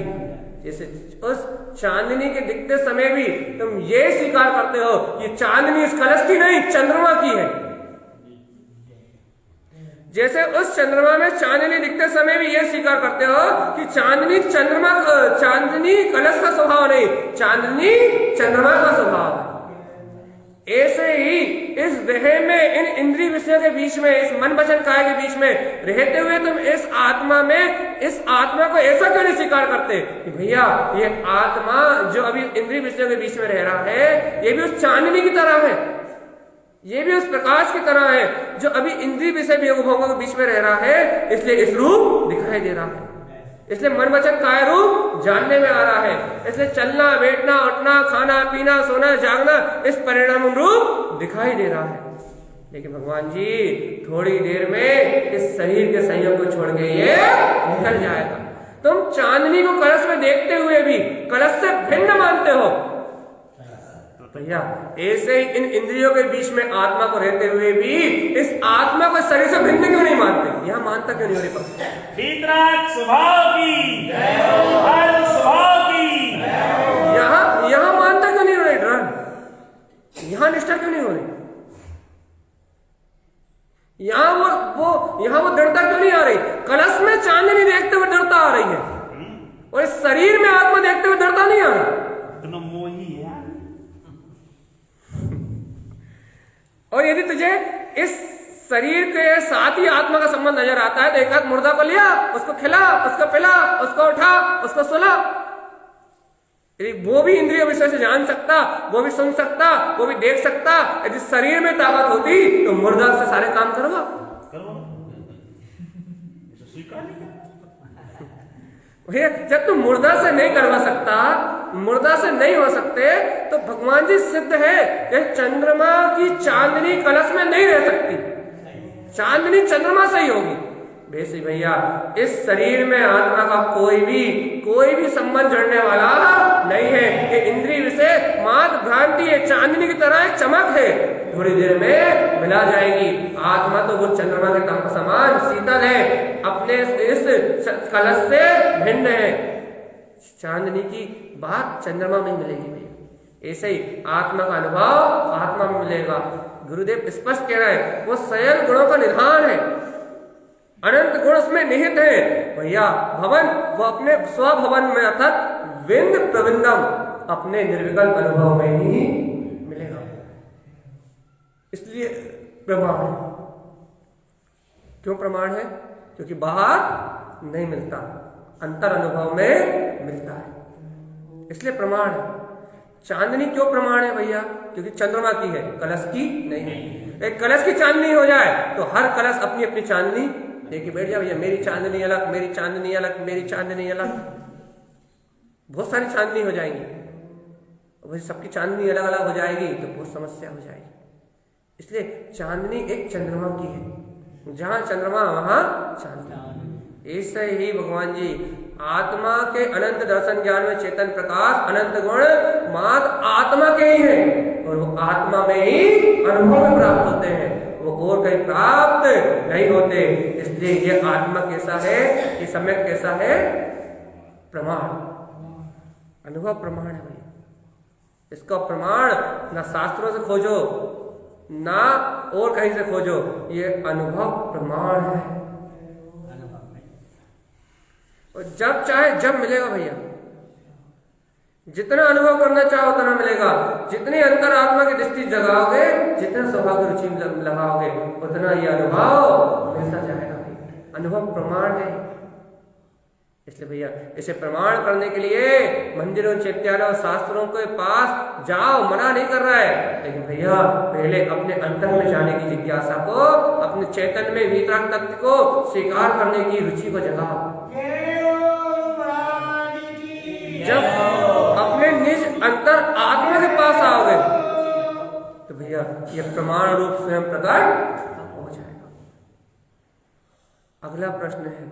जैसे उस चांदनी के दिखते समय भी तुम ये स्वीकार करते हो ये चांदनी इस कलश की नहीं चंद्रमा की है। जैसे उस चंद्रमा में चांदनी दिखते समय भी ये स्वीकार करते हो कि चांदनी कलश का स्वभाव नहीं, चांदनी चंद्रमा का स्वभाव है। ऐसे ही इस देह में इन इंद्रिय विषयों के बीच में, इस मन वचन काया के बीच में रहते हुए तुम इस आत्मा को ऐसा क्यों नहीं स्वीकार करते कि भैया ये आत्मा जो अभी इंद्रिय विषयों के बीच में रह रहा है ये भी उस चांदनी की तरह है, ये भी उस प्रकाश की तरह है जो अभी इंद्रिय विषय वियोगभोगों के बीच में रह रहा है, इसलिए इस रूप दिखाई दे रहा है, इसलिए मन वचन काय रूप जानने में आ रहा है, इसलिए चलना बैठना उठना खाना पीना सोना जागना इस परिणाम रूप दिखाई दे रहा है। लेकिन भगवान जी थोड़ी देर में इस शरीर के संयोग को छोड़ के ये निकल जाएगा। तुम चांदनी को कलश में देखते हुए भी कलश से भिन्न मानते हो भैया, ऐसे ही इन इंद्रियों के बीच में आत्मा को रहते हुए भी इस आत्मा को शरीर से भिन्न क्यों नहीं मानते? यह मानता क्यों नहीं हो रही? वितराग स्वभाव की, स्वभाव की, यहाँ मानता क्यों नहीं हो रही? ड्रन यहाँ निष्ठा क्यों नहीं हो रही? यहाँ वो दृढ़ता क्यों नहीं आ रही? कलश में चांदनी देखते हुए दृढ़ता आ रही है और इस शरीर में आत्मा देखते हुए दृढ़ता नहीं आ रही। और यदि तुझे इस शरीर के साथ ही आत्मा का संबंध नजर आता है तो एक हाथ मुर्दा को लिया, उसको खिला, उसको पिला, उसको उठा, उसको सुला। यदि वो भी इंद्रिय विषय से जान सकता, वो भी सुन सकता, वो भी देख सकता, यदि शरीर में ताकत होती तो मुर्दा से सारे काम करवा। भैया जब तुम मुर्दा से नहीं करवा सकता, मुर्दा से नहीं हो सकते तो भगवान जी सिद्ध है कि चंद्रमा की चांदनी कलश में नहीं रह सकती, चांदनी चंद्रमा से ही होगी। बेसी भैया इस शरीर में आत्मा का कोई भी संबंध जोड़ने वाला नहीं है। ये इंद्रिय विषय मात्र भ्रांति है, चांदनी की तरह एक चमक है, थोड़ी देर में मिला जाएगी। आत्मा तो वो चंद्रमा के समान शीतल है, अपने इस कलश से भिन्न है। चांदनी की बात चंद्रमा में मिलेगी भैया, ऐसे ही आत्मा का अनुभव आत्मा में मिलेगा। गुरुदेव स्पष्ट कह रहे हैं वो सयल गुणों का निधान है, अनंत गुण उसमें निहित है भैया। भवन वो अपने स्वभवन में अर्थात विंद प्रविंदम अपने निर्विकल्प अनुभव में ही मिलेगा। इसलिए प्रमाण है। क्यों प्रमाण है? क्योंकि बाहर नहीं मिलता, अंतर अनुभव में मिलता है, इसलिए प्रमाण है। चांदनी क्यों प्रमाण है भैया? क्योंकि चंद्रमा की है, कलश की नहीं है। एक कलश की चांदनी हो जाए तो हर कलश अपनी अपनी चांदनी देखिए बैठ जाए भैया, मेरी चांदनी अलग, मेरी चांदनी अलग, मेरी चांदनी अलग, बहुत सारी चांदनी हो जाएंगी। वही सबकी चांदनी अलग अलग हो जाएगी तो बहुत समस्या हो जाएगी। इसलिए चांदनी एक चंद्रमा की है, जहां चंद्रमा वहां चांदनी। ऐसे ही भगवान जी आत्मा के अनंत दर्शन ज्ञान में चेतन प्रकाश अनंत गुण मात्र आत्मा के ही है और वो आत्मा में ही अनुभव में प्राप्त होते हैं, वो और कहीं प्राप्त नहीं होते। इसलिए ये आत्मा कैसा है, ये सम्यक कैसा है? प्रमाण, अनुभव प्रमाण है भैया। इसका प्रमाण ना शास्त्रों से खोजो ना और कहीं से खोजो, ये अनुभव प्रमाण है। और जब चाहे जब मिलेगा भैया, जितना अनुभव करना चाहो उतना मिलेगा। जितनी अंतर आत्मा की दृष्टि जगाओगे, जितना सौभाग्य रुचि लगाओगे, उतना ये अनुभव मिलता जाएगा। अनुभव प्रमाण है। इसलिए भैया इसे प्रमाण करने के लिए मंदिरों चैत्यालयों शास्त्रों के पास जाओ, मना नहीं कर रहा है, लेकिन भैया पहले अपने अंतर में जाने की जिज्ञासा को, अपने चैतन्य में वितराग तत्व को स्वीकार करने की रुचि को जगाओ। जब अपने निज अंतर आत्मा के पास आओगे तो भैया ये प्रमाण रूप स्वयं प्रकट हो जाएगा। अगला प्रश्न है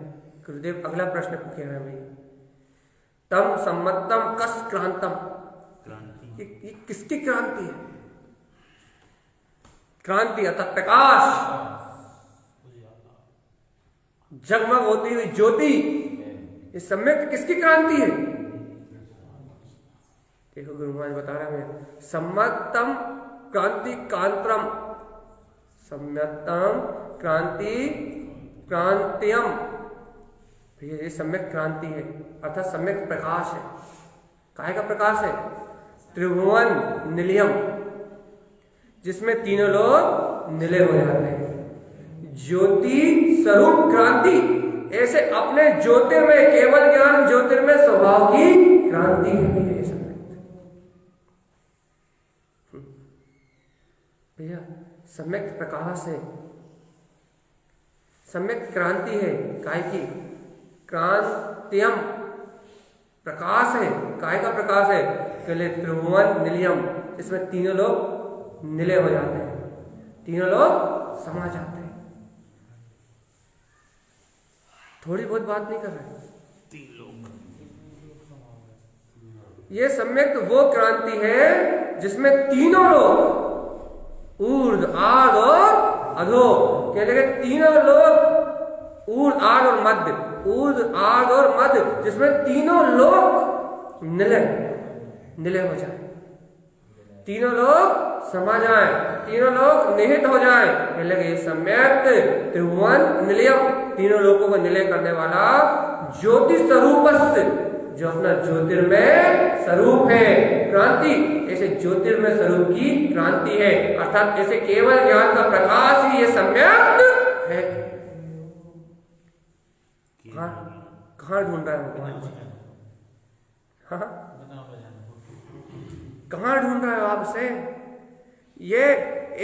गुरुदेव, अगला प्रश्न कह रहे हैं भैया, तम सम्मतम कस क्रांतम, ये किसकी क्रांति है? क्रांति अर्थात प्रकाश, जगमग होती हुई ज्योति, ये सम्यक किसकी क्रांति है? देखो गुरु महाराज बता रहे हैं, सम्यक्तम क्रांति कांत्रम, सम्यक्तम क्रांति क्रांतियम, ये सम्यक क्रांति है अर्थात सम्यक प्रकाश है। काय का प्रकाश है? त्रिभुवन निलयम, जिसमें तीनों लोग निलय हो जाते हैं। ज्योति स्वरूप क्रांति, ऐसे अपने ज्योतिर्मय केवल ज्ञान ज्योतिर्मय स्वभाव की क्रांति है ये सम्यक। भैया सम्यक प्रकाश है, सम्यक क्रांति है। काय की? क्रांतियम, प्रकाश है। काय का प्रकाश है? पहले त्रिभुवन निलयम, इसमें तीनों लोग निलय हो जाते हैं, तीनों लोग समा जाते हैं। थोड़ी बहुत बात नहीं कर रहे, तीन लोग। ये सम्यक वो क्रांति है जिसमें तीनों लोग, ऊर्ध्व आर्ध और अधो, कहते हैं तीनों लोग, ऊर्ध्व आर्ध और मध्य, ऊर्ध्व आर्ध और मध्य, जिसमें तीनों लोग निलय हो जाए, तीनों लोग समा जाए, तीनों लोग निहित हो जाए। ये सम्यक त्रिभुवन निलयम, तीनों लोगों को निलय करने वाला ज्योति स्वरूप, जो अपना ज्योतिर्मय स्वरूप है क्रांति, ऐसे ज्योतिर्मय स्वरूप की क्रांति है, अर्थात ऐसे केवल ज्ञान का प्रकाश ही ये सम्यक है। कहाँ ढूंढ रहा है भगवान जी? हाँ, कहाँ ढूंढ रहे हो आप इसे? ये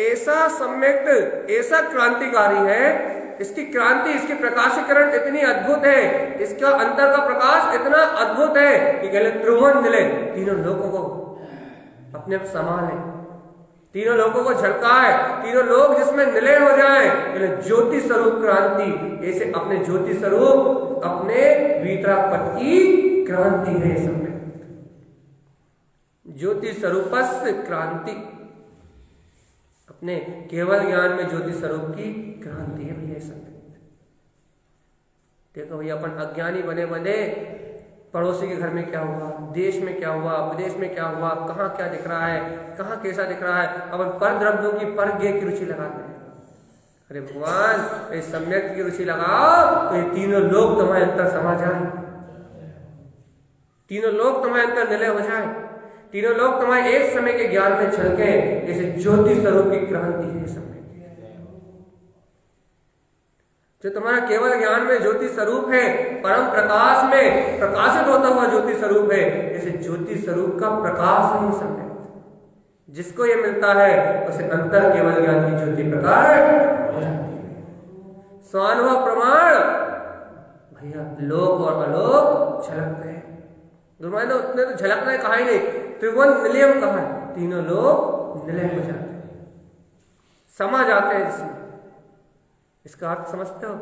ऐसा सम्यक, ऐसा क्रांतिकारी है, इसकी क्रांति, इसकी प्रकाशीकरण इतनी अद्भुत है, इसका अंतर का प्रकाश इतना अद्भुत है कि कहले त्रिभुवन निलय, तीनों लोगों को अपने संभाले, तीनों लोगों को झलकाए, तीनों लोग जिसमें निलय हो जाए, ज्योति स्वरूप क्रांति, ऐसे अपने ज्योति स्वरूप अपने वीतरागपद की क्रांति है सम्यक, ज्योति स्वरूपस्य क्रांति, अपने केवल ज्ञान में ज्योति स्वरूप की क्रांति है भैया सम्यक। देखो भैया अपन अज्ञानी बने बने पड़ोसी के घर में क्या हुआ, देश में क्या हुआ, विदेश में क्या हुआ, कहाँ क्या दिख रहा है, कहाँ कैसा दिख रहा है, अपन पर द्रव्यों की पर ज्ञ की रुचि लगाते हैं। अरे भगवान इस सम्यक की रुचि लगाओ तो ये तीनों लोग तुम्हारे अंदर समा जाए, तीनों लोग तुम्हारे अंदर निलय हो जाए, तीनों लोग तुम्हारे एक समय के ज्ञान में छलके, जैसे ज्योति स्वरूप की क्रांति है समय, जो तुम्हारा केवल ज्ञान में ज्योति स्वरूप है, परम प्रकाश में प्रकाशित होता हुआ ज्योति स्वरूप है, जैसे ज्योति स्वरूप का प्रकाश है समय, जिसको ये मिलता है उसे अंतर केवल ज्ञान की ज्योति प्रकाश हो जाती है। स्वानुभव प्रमाण भैया लोक और अलोक झलकते हैं। गुरुमान ने उतने तो झलकना कहा ही नहीं, त्रिभुवन निलयम कहा है, तीनों लोग निलय हो जाते हैं, समा जाते हैं जिसमें। इसका अर्थ समझते हो?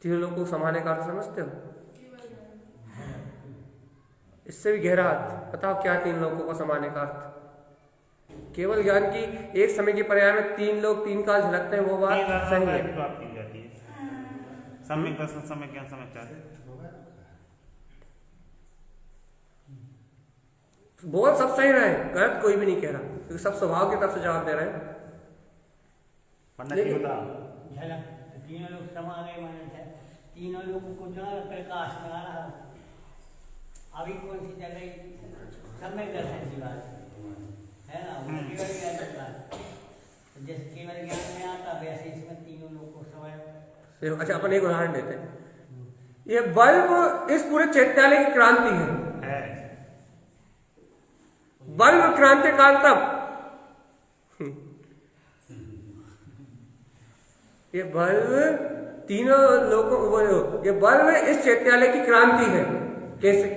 तीनों लोगों को समाने का अर्थ समझते हो? इससे भी गहरा अर्थ बताओ, क्या तीन लोगों को समाने का अर्थ? केवल ज्ञान की एक समय की पर्याय में तीन लोग तीन काल झलकते हैं, वो बात सही है। सम्यक दर्शन, सम्यक ज्ञान, सम्यक चार, बोल सब सही रहे, गलत कोई भी नहीं कह रहा, क्योंकि सब स्वभाव की तरफ से जवाब दे रहे हैं। तीनों लोग समा गए, माने तीनों लोगों को जो है प्रकाश करा रहा। अभी कौन सी जगह सम्यक दर्शन की बात है ना, वो केवल ज्ञान की बात, जैसे केवल ज्ञान में आता वैसे इसमें तीनों लोग को समय। अच्छा अपन एक उदाहरण देते हैं, ये बल्ब इस पूरे चैत्यालय की क्रांति है, बल्ब क्रांति कांतम, ये बल्ब तीनों लोगों वो, ये बल्ब इस चैत्यालय की क्रांति है। कैसे?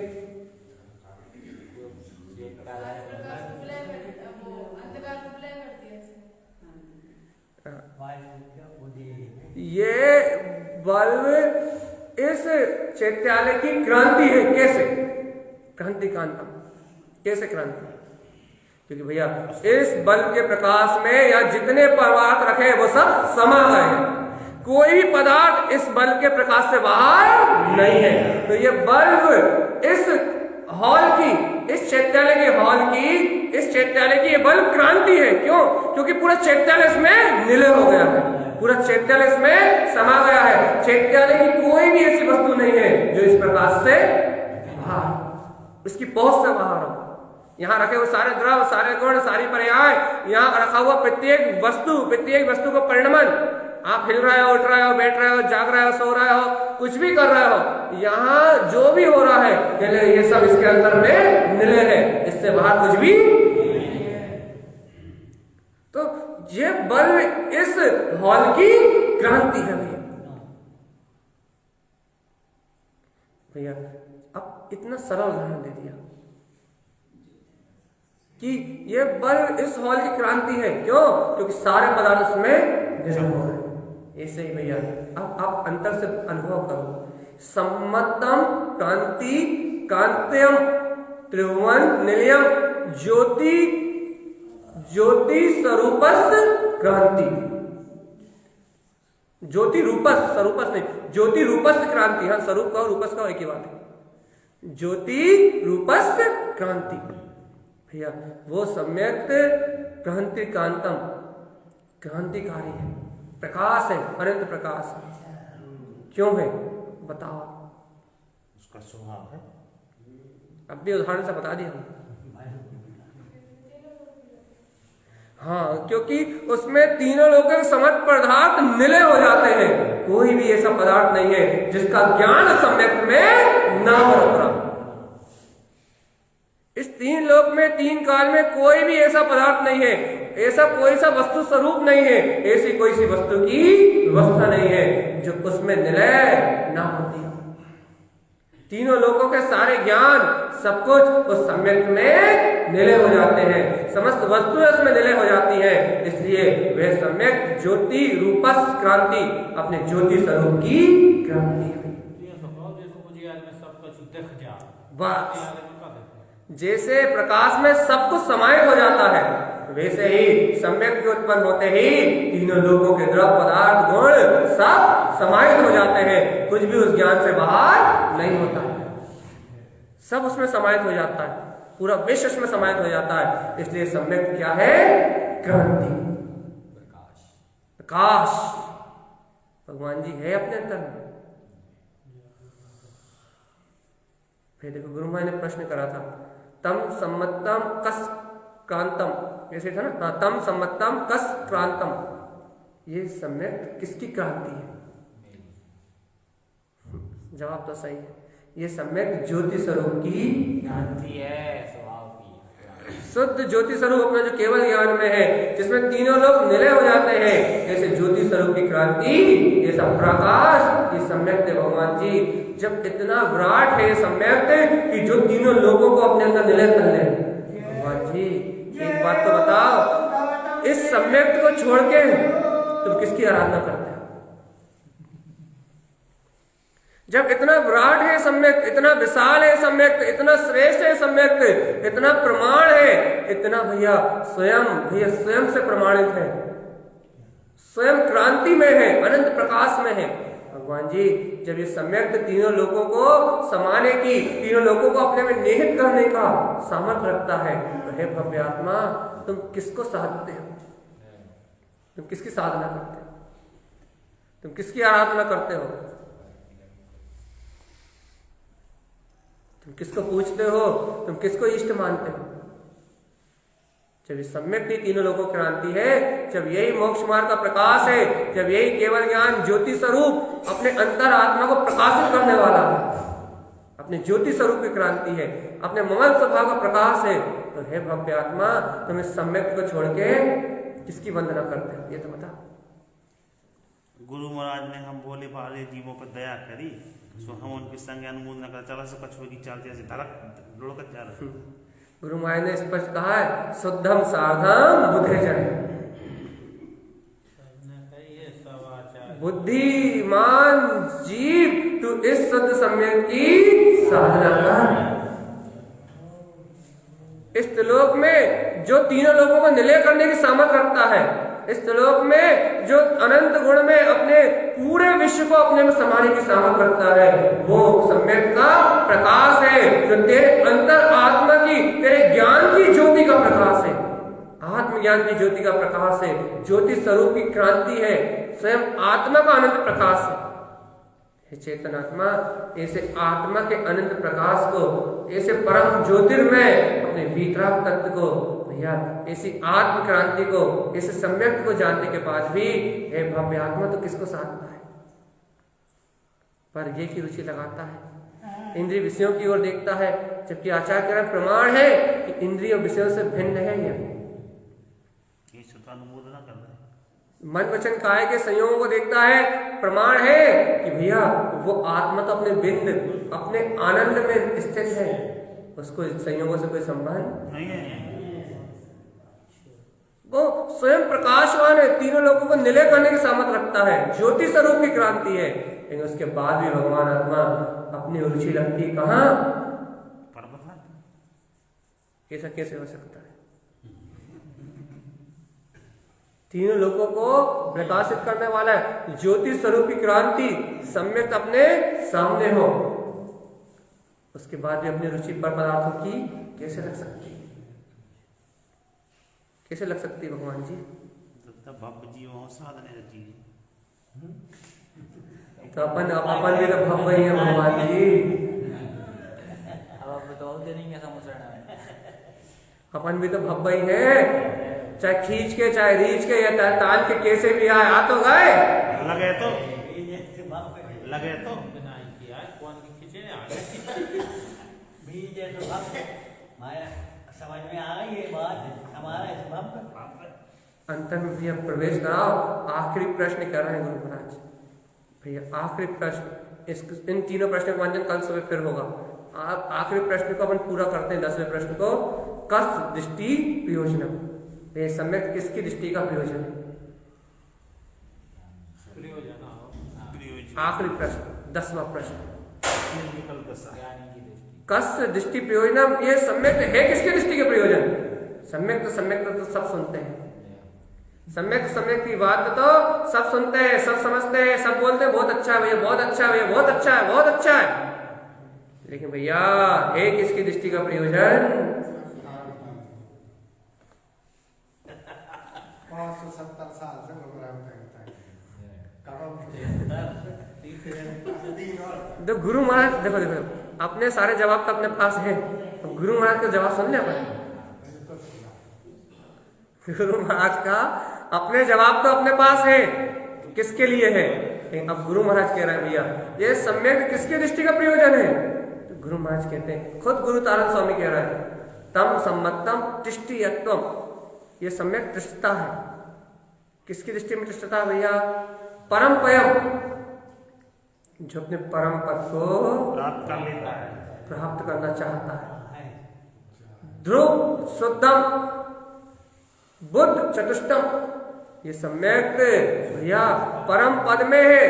ये बल्ब इस चैत्यालय की क्रांति है। कैसे क्रांति कांतम? कैसे क्रांति? क्योंकि भैया इस बल्ब के प्रकाश में या जितने पदार्थ रखे वो सब समा गए हैं। कोई भी पदार्थ इस बल्ब के प्रकाश से बाहर नहीं है। तो ये बल्ब इस हॉल की, इस चैत्यालय के हॉल की, इस चैत्यालय की ये बल्ब क्रांति है। क्यों? क्योंकि पूरा चैत्यालय इसमें निलय हो गया है, पूरा चैत्यालय इसमें समा गया है। चैत्यालय की कोई भी ऐसी वस्तु नहीं है जो इस प्रकाश से बाहर, इसकी पहुंच से बाहर हो। यहाँ रखे हुए सारे द्रव, सारे गुण, सारी पर्याय, यहाँ रखा हुआ प्रत्येक वस्तु को परिणमन, आप हिल रहे हो, उठ रहे हो, बैठ रहे हो, जाग रहे हो, सो रहे हो, कुछ भी कर रहे हो, यहाँ जो भी हो रहा है ये सब इसके अंदर में निलय है, इससे बाहर कुछ भी। तो ये बल्ब इस हॉल की क्रांति है भैया। अब इतना सरल उदाहरण दे दिया कि ये बल्ब इस हॉल की क्रांति है। क्यों? क्योंकि सारे पदार्थ उसमें निलय हो रहे हैं। ऐसे ही भैया अब आप अंतर से अनुभव करो। सम्मतम कांति कांत्यम त्रिभुवन निलयम ज्योति ज्योति स्वरूपस् क्रांति। ज्योति रूपस, स्वरूपस नहीं, ज्योति रूपस क्रांति। हाँ, स्वरूप का रूपस का एक ही बात है। ज्योति रूपस क्रांति भैया, वो सम्यक क्रांति कांतम, क्रांतिकारी है, प्रकाश है, अनंत प्रकाश है। क्यों है बताओ? उसका स्वभाव है। अब भी उदाहरण से बता दिया। हाँ, क्योंकि उसमें तीनों लोगों के समस्त पदार्थ निलय हो जाते हैं। कोई भी ऐसा पदार्थ नहीं है जिसका ज्ञान सम्यक में ना हो। इस तीन लोक में, तीन काल में कोई भी ऐसा पदार्थ नहीं है, ऐसा कोई सा वस्तु स्वरूप नहीं है, ऐसी कोई सी वस्तु की व्यवस्था नहीं है जो उसमें निलय ना होती। तीनों लोगों के सारे ज्ञान, सब कुछ उस सम्यक में निलय हो जाते हैं, समस्त वस्तुएं उसमें निलय हो जाती है। इसलिए वह सम्यक ज्योति रूपस क्रांति, अपने ज्योति स्वरूप की क्रांति है। बस जैसे प्रकाश में सब कुछ समाहित हो जाता है, वैसे ही सम्यक के उत्पन्न होते ही तीनों लोगों के द्रव पदार्थ गुण सब समाहित हो जाते हैं। कुछ भी उस ज्ञान से बाहर नहीं होता है, सब उसमें समाहित हो जाता है, पूरा विश्व उसमें समाहित हो जाता है। इसलिए सम्यक क्या है? क्रांति, प्रकाश। भगवान जी है अपने अंदर में। फिर देखो गुरु महाराज ने प्रश्न करा था, तम सम्मतम कस क्रांतम, ऐसे था ना? हाँ, तम सम्मतम कस क्रांतम, ये सम्यक किसकी क्रांति है? जवाब तो सही है, ये सम्यक ज्योति स्वरूप की क्रांति है, स्वभाव की शुद्ध ज्योति स्वरूप अपना जो केवल ज्ञान में है, जिसमें तीनों लोग निलय हो जाते हैं, ऐसे ज्योति स्वरूप की क्रांति, ऐसा प्रकाश, ये सम्यक थे भगवान जी। जब इतना विराट है सम्यक कि जो तीनों लोगों को अपने अंदर निलय कर ले। भगवान जी एक बात तो बताओ, इस सम्यक को छोड़ के तुम किसकी आराधना करते हो? जब इतना विराट है सम्यक, इतना विशाल है सम्यक, इतना श्रेष्ठ है सम्यक, इतना प्रमाण है, इतना भैया स्वयं से प्रमाणित है, स्वयं क्रांति में है, अनंत प्रकाश में है। भगवान जी जब ये सम्यक तीनों लोगों को समाने की, तीनों लोगों को अपने में निहित करने का सामर्थ्य रखता है, तो हे भव्य आत्मा, तुम किसको साधते हो? तुम किसकी साधना करते हो? तुम किसकी आराधना करते हो? तुम किसको पूछते हो? तुम किसको इष्ट मानते हो? जब इस सम्यक की तीनों लोगों की क्रांति है, जब यही मोक्ष मार्ग का प्रकाश है, जब यही केवल ज्ञान ज्योति स्वरूप अपने अंतर आत्मा को प्रकाशित करने वाला है, अपने ज्योति स्वरूप की क्रांति है, अपने ममल स्वभाव का प्रकाश है, तो हे भव्य आत्मा, तुम इस सम्यक को छोड़ के किसकी वंदना करते हो? ये तो बता। गुरु महाराज ने हम भोले भाले जीवों पर दया करी, सो हम उनकी संग अनुमोदन कर चला से कछुए की चालती ऐसे धड़क लुढ़क जा रहा। गुरु महाराज ने स्पष्ट कहा है, शुद्धम साधम बुद्धे जन, बुद्धिमान जीव तू इस शुद्ध सम्यक की साधना कर। इस त्रिलोक में जो तीनों लोगों को निलय करने की सामर्थ्य रखता है, इस त्रिलोक में जो अनंत गुण में अपने पूरे विश्व को अपने में समाने की सामर्थ्य रखता है, वो सम्यक का प्रकाश है, जो तेरे अंतर आत्मा की, तेरे ज्ञान की ज्योति का प्रकाश है, आत्मज्ञान की ज्योति का प्रकाश है, ज्योति स्वरूप की क्रांति है, स्वयं आत्मा का अनंत प्रकाश है। हे चेतन आत्मा, ऐसे आत्मा के अनंत प्रकाश को, ऐसे परम ज्योतिर्मय अपने वीतराग तत्व को भैया, ऐसी आत्म क्रांति को, ऐसे सम्यक को जानने के बाद भी हे भव्य आत्मा तो किसको साधता है, पर ये की रुचि लगाता है, इंद्रिय विषयों की ओर देखता है, जबकि आचार्य कह रहे हैं प्रमाण है कि इंद्रिय विषयों से भिन्न है। ये अनुमोदना कर रहे हैं। मन वचन काय के संयोगों को देखता है, प्रमाण है कि भैया वो आत्मा तो अपने बिंद, अपने आनंद में स्थित है, उसको संयोगों से कोई संबंध नहीं है। वो स्वयं प्रकाशवान है, तीनों लोगों को निलय करने की सामर्थ्य रखता है, ज्योति स्वरूप की क्रांति है, लेकिन उसके बाद भी भगवान आत्मा अपनी रुचि लगती है कहाँ? ऐसा कैसे हो सकता है? तीनों लोगों को प्रकाशित करने वाला है, ज्योति स्वरूप की क्रांति सम्यक अपने सामने हो, उसके बाद भी अपनी रुचि पर पदार्थों की कैसे लग सकती है? कैसे लग सकती है भगवान जी? भव्य जीव साधने रची। तो अपन भी तो भव्य ही है भगवान जी। अब आप बताओ देंगे समझना है। अपन भी तो भव्य ही है, चाहे खींच के, चाहे रीच के, या तान के, कैसे भी आए, आ तो गए। लगे तो लगे तो कौन खींचे बीज है तो माया समझ में आ गई ये बात, हमारा इस अंतर में भैया प्रवेश कराओ। आखिरी प्रश्न कर रहे हैं गुरु महाराज भैया, आखिरी प्रश्न, इन तीनों प्रश्नों का मंजन कल सुबह फिर होगा। आखिरी प्रश्न को अपन पूरा करते हैं, 10वें प्रश्न को, कस दृष्टि प्रयोजन, ये सम्यक किसकी दृष्टि का प्रयोजन है? आखिरी प्रश्न, 10वां प्रश्न, कस दृष्टि प्रयोजन, ये सम्यक है किसकी दृष्टि के प्रयोजन? सम्यक तो सब सुनते हैं, सम्यक की बात तो सब सुनते हैं, सब समझते हैं, सब बोलते हैं बहुत अच्छा है भैया, बहुत अच्छा है भैया, बहुत अच्छा है, बहुत अच्छा है, लेकिन भैया है किसकी दृष्टि का प्रयोजन? 570 साल से तो गुरु महाराज देखो अपने सारे जवाब तो अपने पास है, तो गुरु महाराज का जवाब सुन लिया अपन। गुरु महाराज का अपने जवाब तो अपने पास है, किसके लिए है, लेकिन अब गुरु महाराज कह रहे हैं भैया ये सम्यक किसकी दृष्टि का प्रयोजन है? तो गुरु महाराज कहते हैं, खुद गुरु तारण स्वामी कह रहे हैं, तम सम्मतम तिष्ठियत्वम, ये सम्यक दृष्टता है। किसकी दृष्टि में दृष्टता है भैया? परम पयम, जो अपने परम पद को प्राप्त कर लेता है, प्राप्त करना चाहता है। ध्रुव शुद्धम बुद्ध चतुष्टम, ये सम्यक भैया परम पद में है,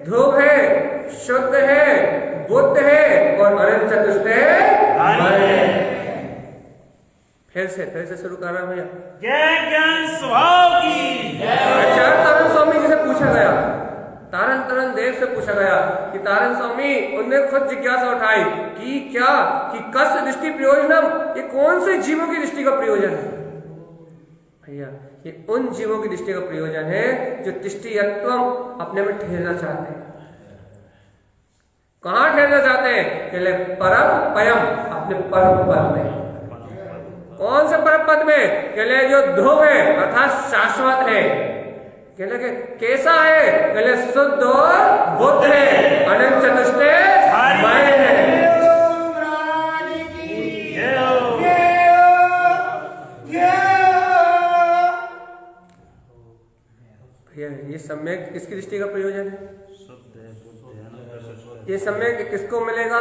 ध्रुव है, शुद्ध है, बुद्ध है और अनंत चतुष्ट है। फिर से शुरू कर रहा है भैया। जय ज्ञान स्वभाव की आचार्य तारण स्वामी जी से पूछा गया, तारण देव से पूछा गया कि तारण स्वामी, उनने खुद जिज्ञासा उठाई कि क्या कि कस दृष्टि प्रयोजनम, ये कौन से जीवों की दृष्टि का प्रयोजन है? भैया ये उन जीवों की दृष्टि का प्रयोजन है जो तिष्ठियत्वम, अपने में ठहरना चाहते हैं। कहाँ ठहरना चाहते हैं? पहले परम पयम, अपने परम पद में। कौन से परम पद में? कहले जो ध्रुव है अर्थात शाश्वत है। कहले के कैसा है? कहले शुद्ध और बुद्ध है, अनंत चतुष्ट मय है। ये सम्यक किसकी दृष्टि का प्रयोजन है? ये सम्यक किसको मिलेगा?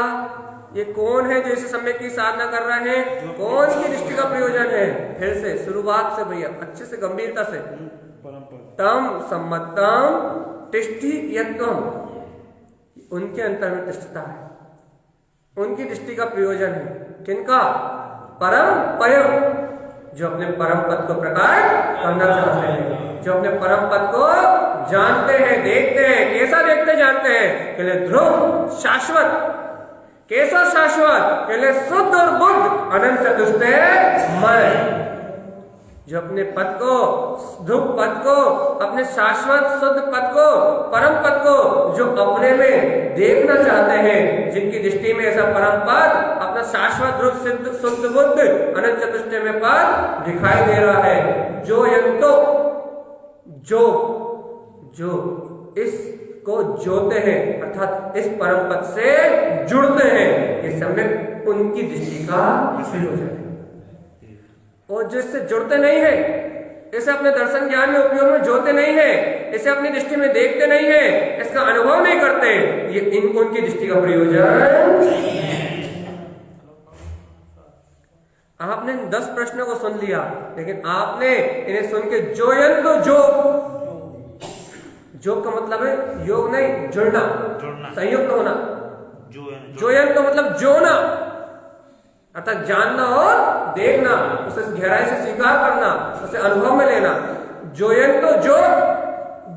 ये कौन है जो इस सम्यक की साधना कर रहे हैं? कौन सी दृष्टि का प्रयोजन है? फिर से शुरुआत से भैया अच्छे से गंभीरता से, तम सम्मतम तिष्ठि यत्वम, उनके अंतर में तिष्ठता है, उनकी दृष्टि का प्रयोजन है। किनका? परम पयम, जो अपने परम पद को प्रकट करना चाहते हैं, जो अपने परम पद को जानते हैं, देखते हैं। कैसा देखते हैं? कहले ध्रुव शाश्वत। कैसा शाश्वत? कहले शुद्ध और बुद्ध अनंत चतुष्टयमय। जो अपने पद को, ध्रुव पद को, अपने शाश्वत शुद्ध पद को, परम पद को जो अपने में देखना चाहते हैं, जिनकी दृष्टि में ऐसा परम पद, अपना शाश्वत ध्रुव सिद्ध शुद्ध बुद्ध अनंत चतुष्टय में पद दिखाई दे रहा है, जो यंतो जो इसको जोते हैं अर्थात इस परम पद से जुड़ते हैं, ये समय उनकी दृष्टि का प्रयोजन है। और जो इससे जुड़ते नहीं है, इसे अपने दर्शन ज्ञान में उपयोग में जोते नहीं है, इसे अपनी दृष्टि में देखते नहीं है, इसका अनुभव नहीं करते, ये उनकी दृष्टि का प्रयोजन। आपने 10 प्रश्नों को सुन लिया, लेकिन आपने इन्हें सुन के योग का मतलब है योग नहीं, जुड़ना, संयुक्त होना। जोयन तो मतलब जोना, अर्थात जानना और देखना, उसे गहराई से स्वीकार करना, उसे अनुभव में लेना। जोयन तो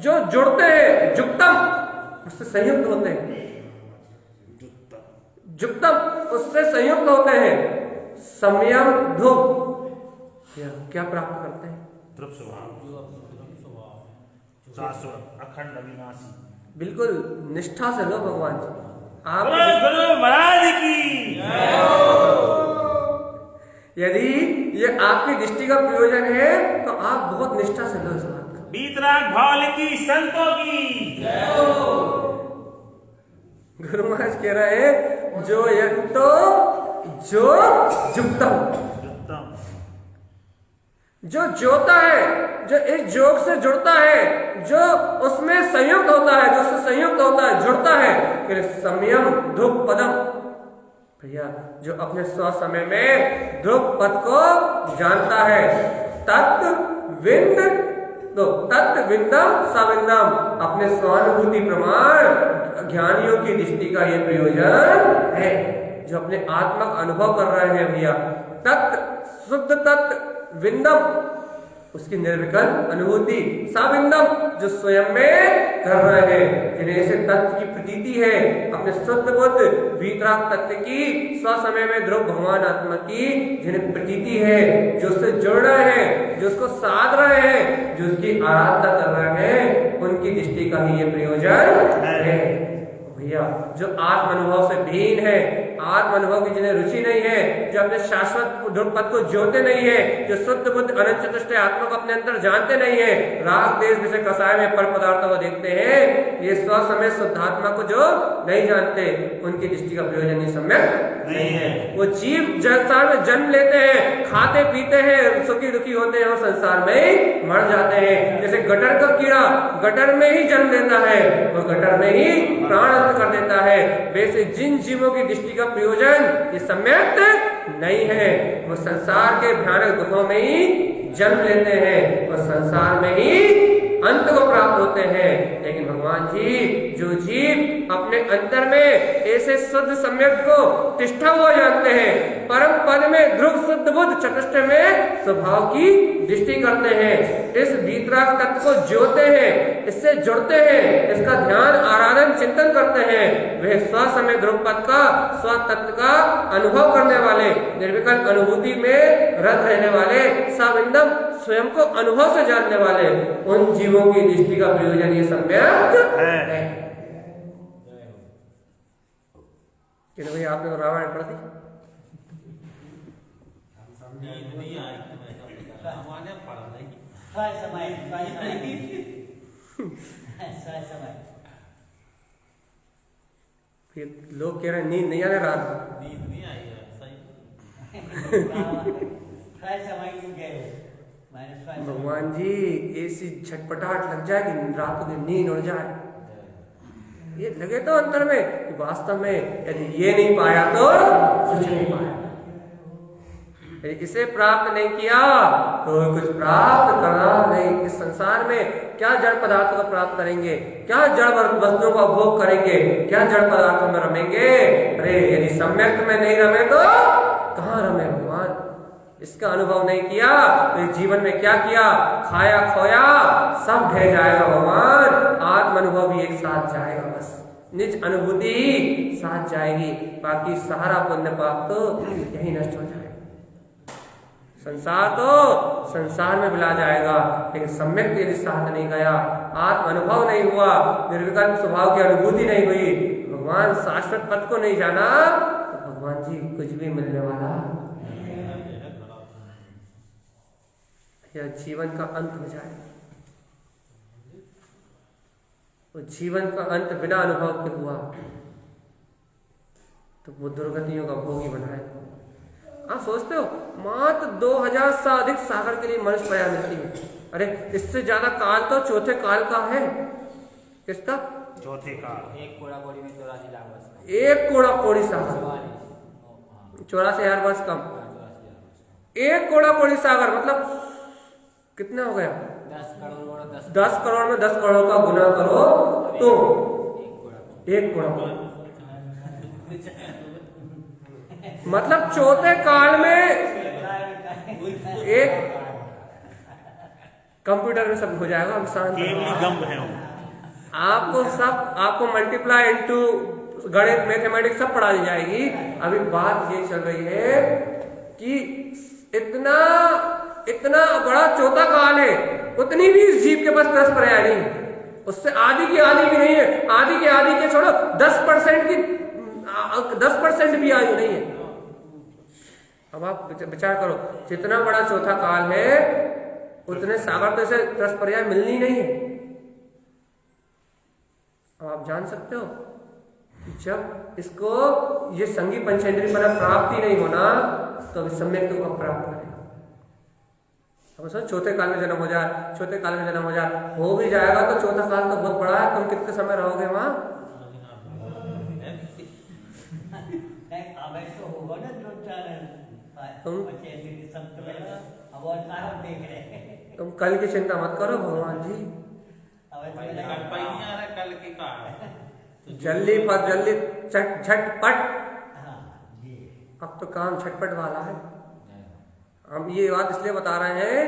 जो जुड़ते हैं, जुक्तम उससे संयुक्त होते हैं, जुक्तम उससे संयुक्त होते हैं। संयम ध्रुव क्या प्राप्त करते हैं? ध्रुव स्वभाव, शाश्वत अखंड अविनाशी। बिल्कुल निष्ठा से लो भगवान जी। आप गुरु महाराज की यदि ये आपकी दृष्टि का प्रयोजन है तो आप बहुत निष्ठा से लो इस बात का। बीतराग भाव की संतों की गुरु महाराज कह रहे हैं जो यंतो जो जुक्तम, जो जोता है, जो इस जोग से जुड़ता है, जो उसमें संयुक्त होता है, जो उससे संयुक्त होता है, जुड़ता है, फिर संयम ध्रुव पदम भैया, जो अपने स्व समय में ध्रुव पद को जानता है, तत्व विंदम सविंदम, अपने स्वानुभूति प्रमाण ज्ञानियों की दृष्टि का यह प्रयोजन है, जो अपने आत्मक अनुभव कर रहे हैं भैया। तत्व शुद्ध तत्व विंदम उसकी निर्विकल्प अनुभूति, साविंदम जो स्वयं में कर रहे हैं, जिन्हें ऐसे तत्व की प्रतीति है, अपने शुद्ध बुद्ध वीतराग तत्व की स्व समय में ध्रुव भगवान आत्मा की जिन्हें प्रतीति है, जो उससे जुड़ रहे हैं, जो उसको साध रहे हैं, जो उसकी आराधना कर रहे हैं, उनकी दृष्टि का ही ये प्रयोजन है भैया। जो आत्म अनुभव से भिन्न है, आत्म अनुभव की जिन्हें रुचि नहीं है, जो अपने शाश्वत ध्रुव पद को जोते नहीं है, जो शुद्ध बुद्ध अनंत चतुष्टय आत्मा को अपने अंदर जानते नहीं है, राग देश विषय कसाय में पर पदार्थों को देखते हैं, ये स्व समय शुद्धात्मा को जो नहीं जानते, उनकी दृष्टि का प्रयोजन ही सम्यक नहीं है। वो जीव संसार में जन्म लेते हैं, खाते पीते हैं, सुखी दुखी होते हैं और संसार में ही मर जाते हैं। जैसे गटर का कीड़ा गटर में ही जन्म लेता है और गटर में ही प्राण अंत कर देता है, वैसे जिन जीवों की दृष्टि का प्रयोजन ये सम्यक नहीं है, वो संसार के भयानक दुखों में ही जन्म लेते हैं और संसार में ही अंत को प्राप्त होते हैं। लेकिन भगवान जी जो जीव अपने अंतर में ऐसे शुद्ध सम्यक को तिष्ठा हुआ जानते हैं, परम पद में ध्रुव शुद्ध बुद्ध चतुष्टय में स्वभाव की दृष्टि करते हैं, इस वीतराग तत्व को जोते हैं, इससे जुड़ते हैं, इसका ध्यान आराधन चिंतन करते हैं, वे स्व समय ध्रुव पद का स्व तत्व का अनुभव करने वाले, निर्विकल्प अनुभूति में रत रहने वाले, सविंदम स्वयं को अनुभव से जानने वाले, उन जीवों की दृष्टि का प्रयोजन ये सम्यक है। कि भाई आपने तो रामायण पढ़ दी, लोग कह रहे हैं नींद नहीं आने रात को, नींद नहीं आई है, सही भगवान जी ऐसी झटपटाहट लग जाए कि रात को नींद उड़ जाए, ये लगे तो अंतर में कि वास्तव में यदि ये नहीं पाया तो कुछ नहीं पाया, यदि इसे प्राप्त नहीं किया तो कुछ प्राप्त करना नहीं। इस संसार में क्या जड़ पदार्थों को प्राप्त करेंगे, क्या जड़ वस्तुओं का भोग करेंगे, क्या जड़ पदार्थों में रमेंगे? अरे यदि सम्यक में नहीं रमे तो कहाँ रमे भगवान? इसका अनुभव नहीं किया तो जीवन में क्या किया, खाया खोया सब ढह जाएगा भगवान, आत्म अनुभव भी एक साथ जाएगा बस। निज अनुभूति ही साथ जाएगी, बाकी सारा पुण्य पाप तो यही नष्ट हो जाएगा। संसार तो संसार में मिला जाएगा, लेकिन सम्यक यदि साथ नहीं गया, आत्म अनुभव नहीं हुआ, निर्विकल्प स्वभाव की अनुभूति नहीं हुई, भगवान शाश्वत पद को नहीं जाना, तो भगवान जी कुछ भी मिलने वाला यह जीवन का अंत हो जाएगा। वो जीवन का अंत बिना अनुभव के हुआ तो वो दुर्गतियों का भोगी बनाएगा। आप सोचते हो मात्र 2000 से अधिक सागर के लिए मनुष्य प्रया मिलती है। अरे इससे ज्यादा काल तो चौथे काल का है। किसका? चौथे काल। एक कोड़ा कोड़ी में 84 लाख वर्ष। एक कोड़ा कोड़ी सागर, 84,000 वर्ष कम। एक कोड़ा कोड़ी सागर मतलब कितना हो गया? 10 करोड़ में 10 करोड़ का गुना करो तो एक कोड़ा मतलब चौथे काल में एक कंप्यूटर में सब हो जाएगा। हम आपको मल्टीप्लाई इनटू गणित मैथमेटिक्स सब पढ़ा दी जाएगी। अभी बात ये चल रही है कि इतना बड़ा चौथा काल है, उतनी भी इस जीव के पास परस पर्याय नहीं है। उससे आदि की आदि भी नहीं है। आदि की आदि के छोड़ो 10% भी आयु नहीं है। अब आप विचार करो, जितना बड़ा चौथा काल है उतने सागर तो से परस पर्याय मिलनी नहीं है। अब आप जान सकते हो जब इसको ये संगी पंचेंद्रिय पर प्राप्ति नहीं होना तो अभी सम्यक को प्राप्त करें। अब सोचो चौथे काल में जन्म हो जाए, चौथे काल में जन्म हो जाए, हो भी जाएगा तो चौथा काल तो बहुत बड़ा है। तुम कितने समय रहोगे वहां? तुम कल की चिंता मत करो भगवान जी, जल्दी पर जल्दी झटपट। अब तो काम झटपट वाला है। हम ये बात इसलिए बता रहे हैं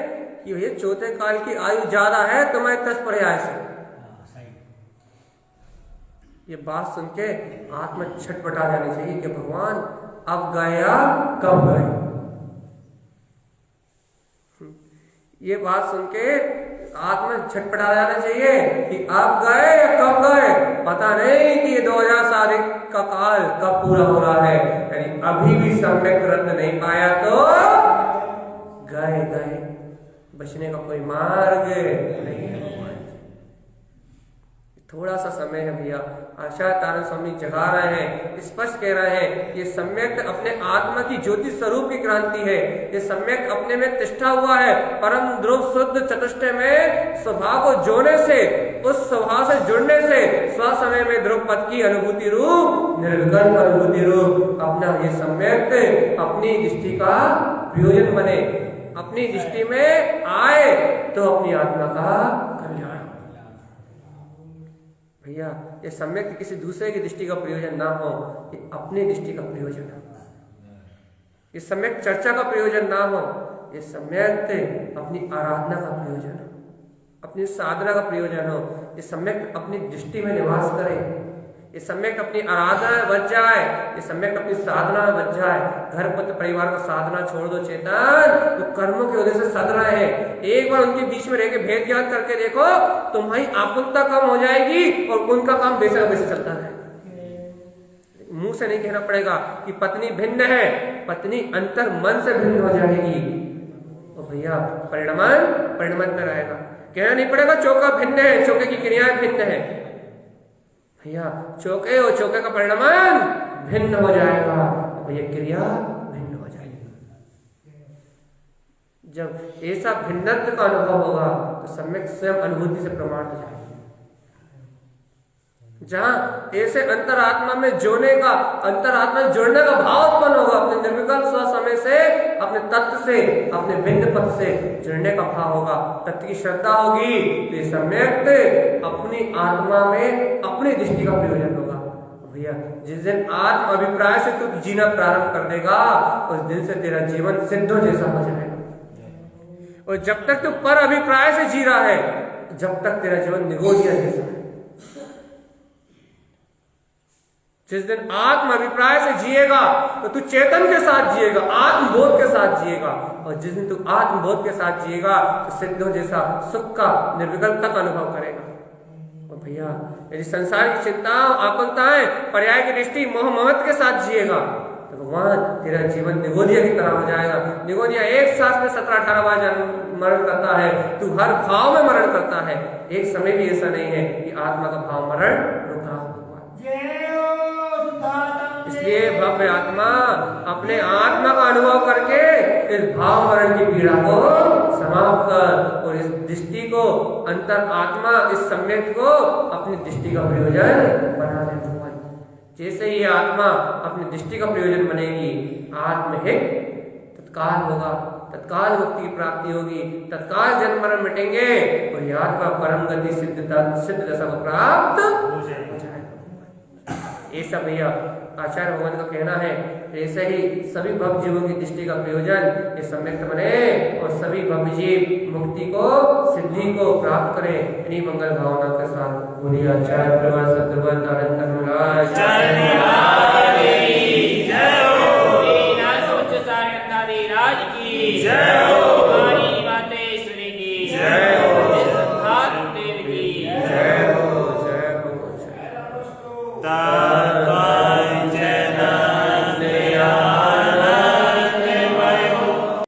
कि ये चौथे काल की आयु ज्यादा है तुम्हारे 10 पर्याय से। ये बात सुन के आत्मा छटपटा जानी चाहिए कि भगवान अब गया कब गए। ये बात सुन के आत्मा छटपटा जाना चाहिए कि अब गए या कब गए। पता नहीं कि ये 2000 से अधिक का काल कब पूरा हो रहा है, यानी अभी भी सम्यक रत्न नहीं पाया तो गए, बचने का कोई मार्ग नहीं है। थोड़ा सा समय है भैया। आचार्य तारण स्वामी जगा रहे हैं, स्पष्ट कह रहे हैं ये सम्यक अपने आत्मा की ज्योति स्वरूप की क्रांति है। ये सम्यक अपने में तिष्ठा हुआ है। परम ध्रुव शुद्ध चतुष्टय में स्वभाव को जोड़ने से, उस स्वभाव से जुड़ने से स्व समय में ध्रुव पद की अनुभूति रूप, निर्विकल्प अनुभूति रूप अपना ये सम्यक अपनी दृष्टि का प्रयोजन बने, अपनी दृष्टि में आए तो अपनी आत्मा का कल्याण। भैया ये सम्यक किसी दूसरे की दृष्टि का प्रयोजन ना हो, ये अपनी दृष्टि का प्रयोजन हो। ये सम्यक चर्चा का प्रयोजन ना हो, ये सम्यक अपनी आराधना का प्रयोजन हो, अपनी साधना का प्रयोजन हो। ये सम्यक अपनी दृष्टि में निवास करे, ये सम्यक अपनी आराधना में बच जाए, ये सम्यक अपनी साधना में बच जाए। घर पुत्र परिवार का साधना छोड़ दो चेतन, तो कर्मों की वजह से सद रहे हैं। एक बार उनके बीच में रह के भेद ज्ञान करके देखो, तुम्हारी आकुलता कम हो जाएगी और उनका काम वैसा वैसे चलता रहेगा। मुंह से नहीं कहना पड़ेगा कि पत्नी भिन्न है, पत्नी अंतर मन से भिन्न हो जाएगी। और भैया परिणमन में रहेगा। कहना नहीं पड़ेगा चौका भिन्न है, चौके की क्रियाएं भिन्न है। भैया चौके और चौके का परिणाम भिन्न हो जाएगा, भैया क्रिया भिन्न हो जाएगी। जब ऐसा भिन्नत्व का अनुभव होगा तो सम्यक स्वयं अनुभूति से प्रमाण हो जाएगी। जहां ऐसे अंतरात्मा में जोड़ने का, अंतरात्मा में जोड़ने का भाव उत्पन्न होगा, अपने निर्विकल्प स्व समय से, अपने तत्व से, अपने भिन्न पद से जुड़ने का भाव होगा, तत्व की श्रद्धा होगी तो ये सम्यक अपनी आत्मा में अपनी दृष्टि का प्रयोजन होगा। भैया जिस दिन आत्म अभिप्राय से तू जीना प्रारंभ कर देगा उस दिन से तेरा जीवन सिद्धों जैसा हो जाएगा। और जब तक तू पर अभिप्राय से जी रहा है, जब तक तेरा जीवन निगोजिया जैसा है। जिस दिन आत्म अभिप्राय से जिएगा तो तू चेतन के साथ जिएगा, आत्मबोध के साथ जिएगा। और जिस दिन तू आत्मबोध के साथ जिएगा तो सिद्धों जैसा सुख का, निर्विकल्पता का अनुभव करेगा। और भैया यदि संसार की चिंताओं, आकुलताएं, पर्याय की दृष्टि, मोह ममत्व के साथ जिएगा तो भगवान तेरा जीवन निगोदिया की तरह हो जाएगा। निगोदिया एक सांस में 17-18 बार मरण करता है, तू हर भाव में मरण करता है। एक समय भी ऐसा नहीं है कि आत्मा का भाव मरण रुका हुआ। इसलिए भव्य आत्मा अपने आत्मा का अनुभव करके इस भाव मरण की पीड़ा को समाप्त कर और इस दृष्टि को, अंतर आत्मा, इस सम्यक को अपनी दृष्टि का प्रयोजन बना ले। जैसे ही आत्मा अपनी दृष्टि का प्रयोजन बनेगी, आत्महित तत्काल होगा, तत्काल मुक्ति की प्राप्ति होगी, तत्काल जन्म मरण मिटेंगे और ये आत्मा परम गति सिद्ध दशा को प्राप्त हो जाएगा। ऐसा भैया आचार्य भगवान का कहना है। ऐसे ही सभी भक्त जीवों की दृष्टि का प्रयोजन ये सम्यक्त बने और सभी भक्त जीव मुक्ति को, सिद्धि को प्राप्त करें। इन्हीं मंगल भावना के साथ बोलिए आचार्य प्रवर सद्गुरुवर तारण धर्मराज ता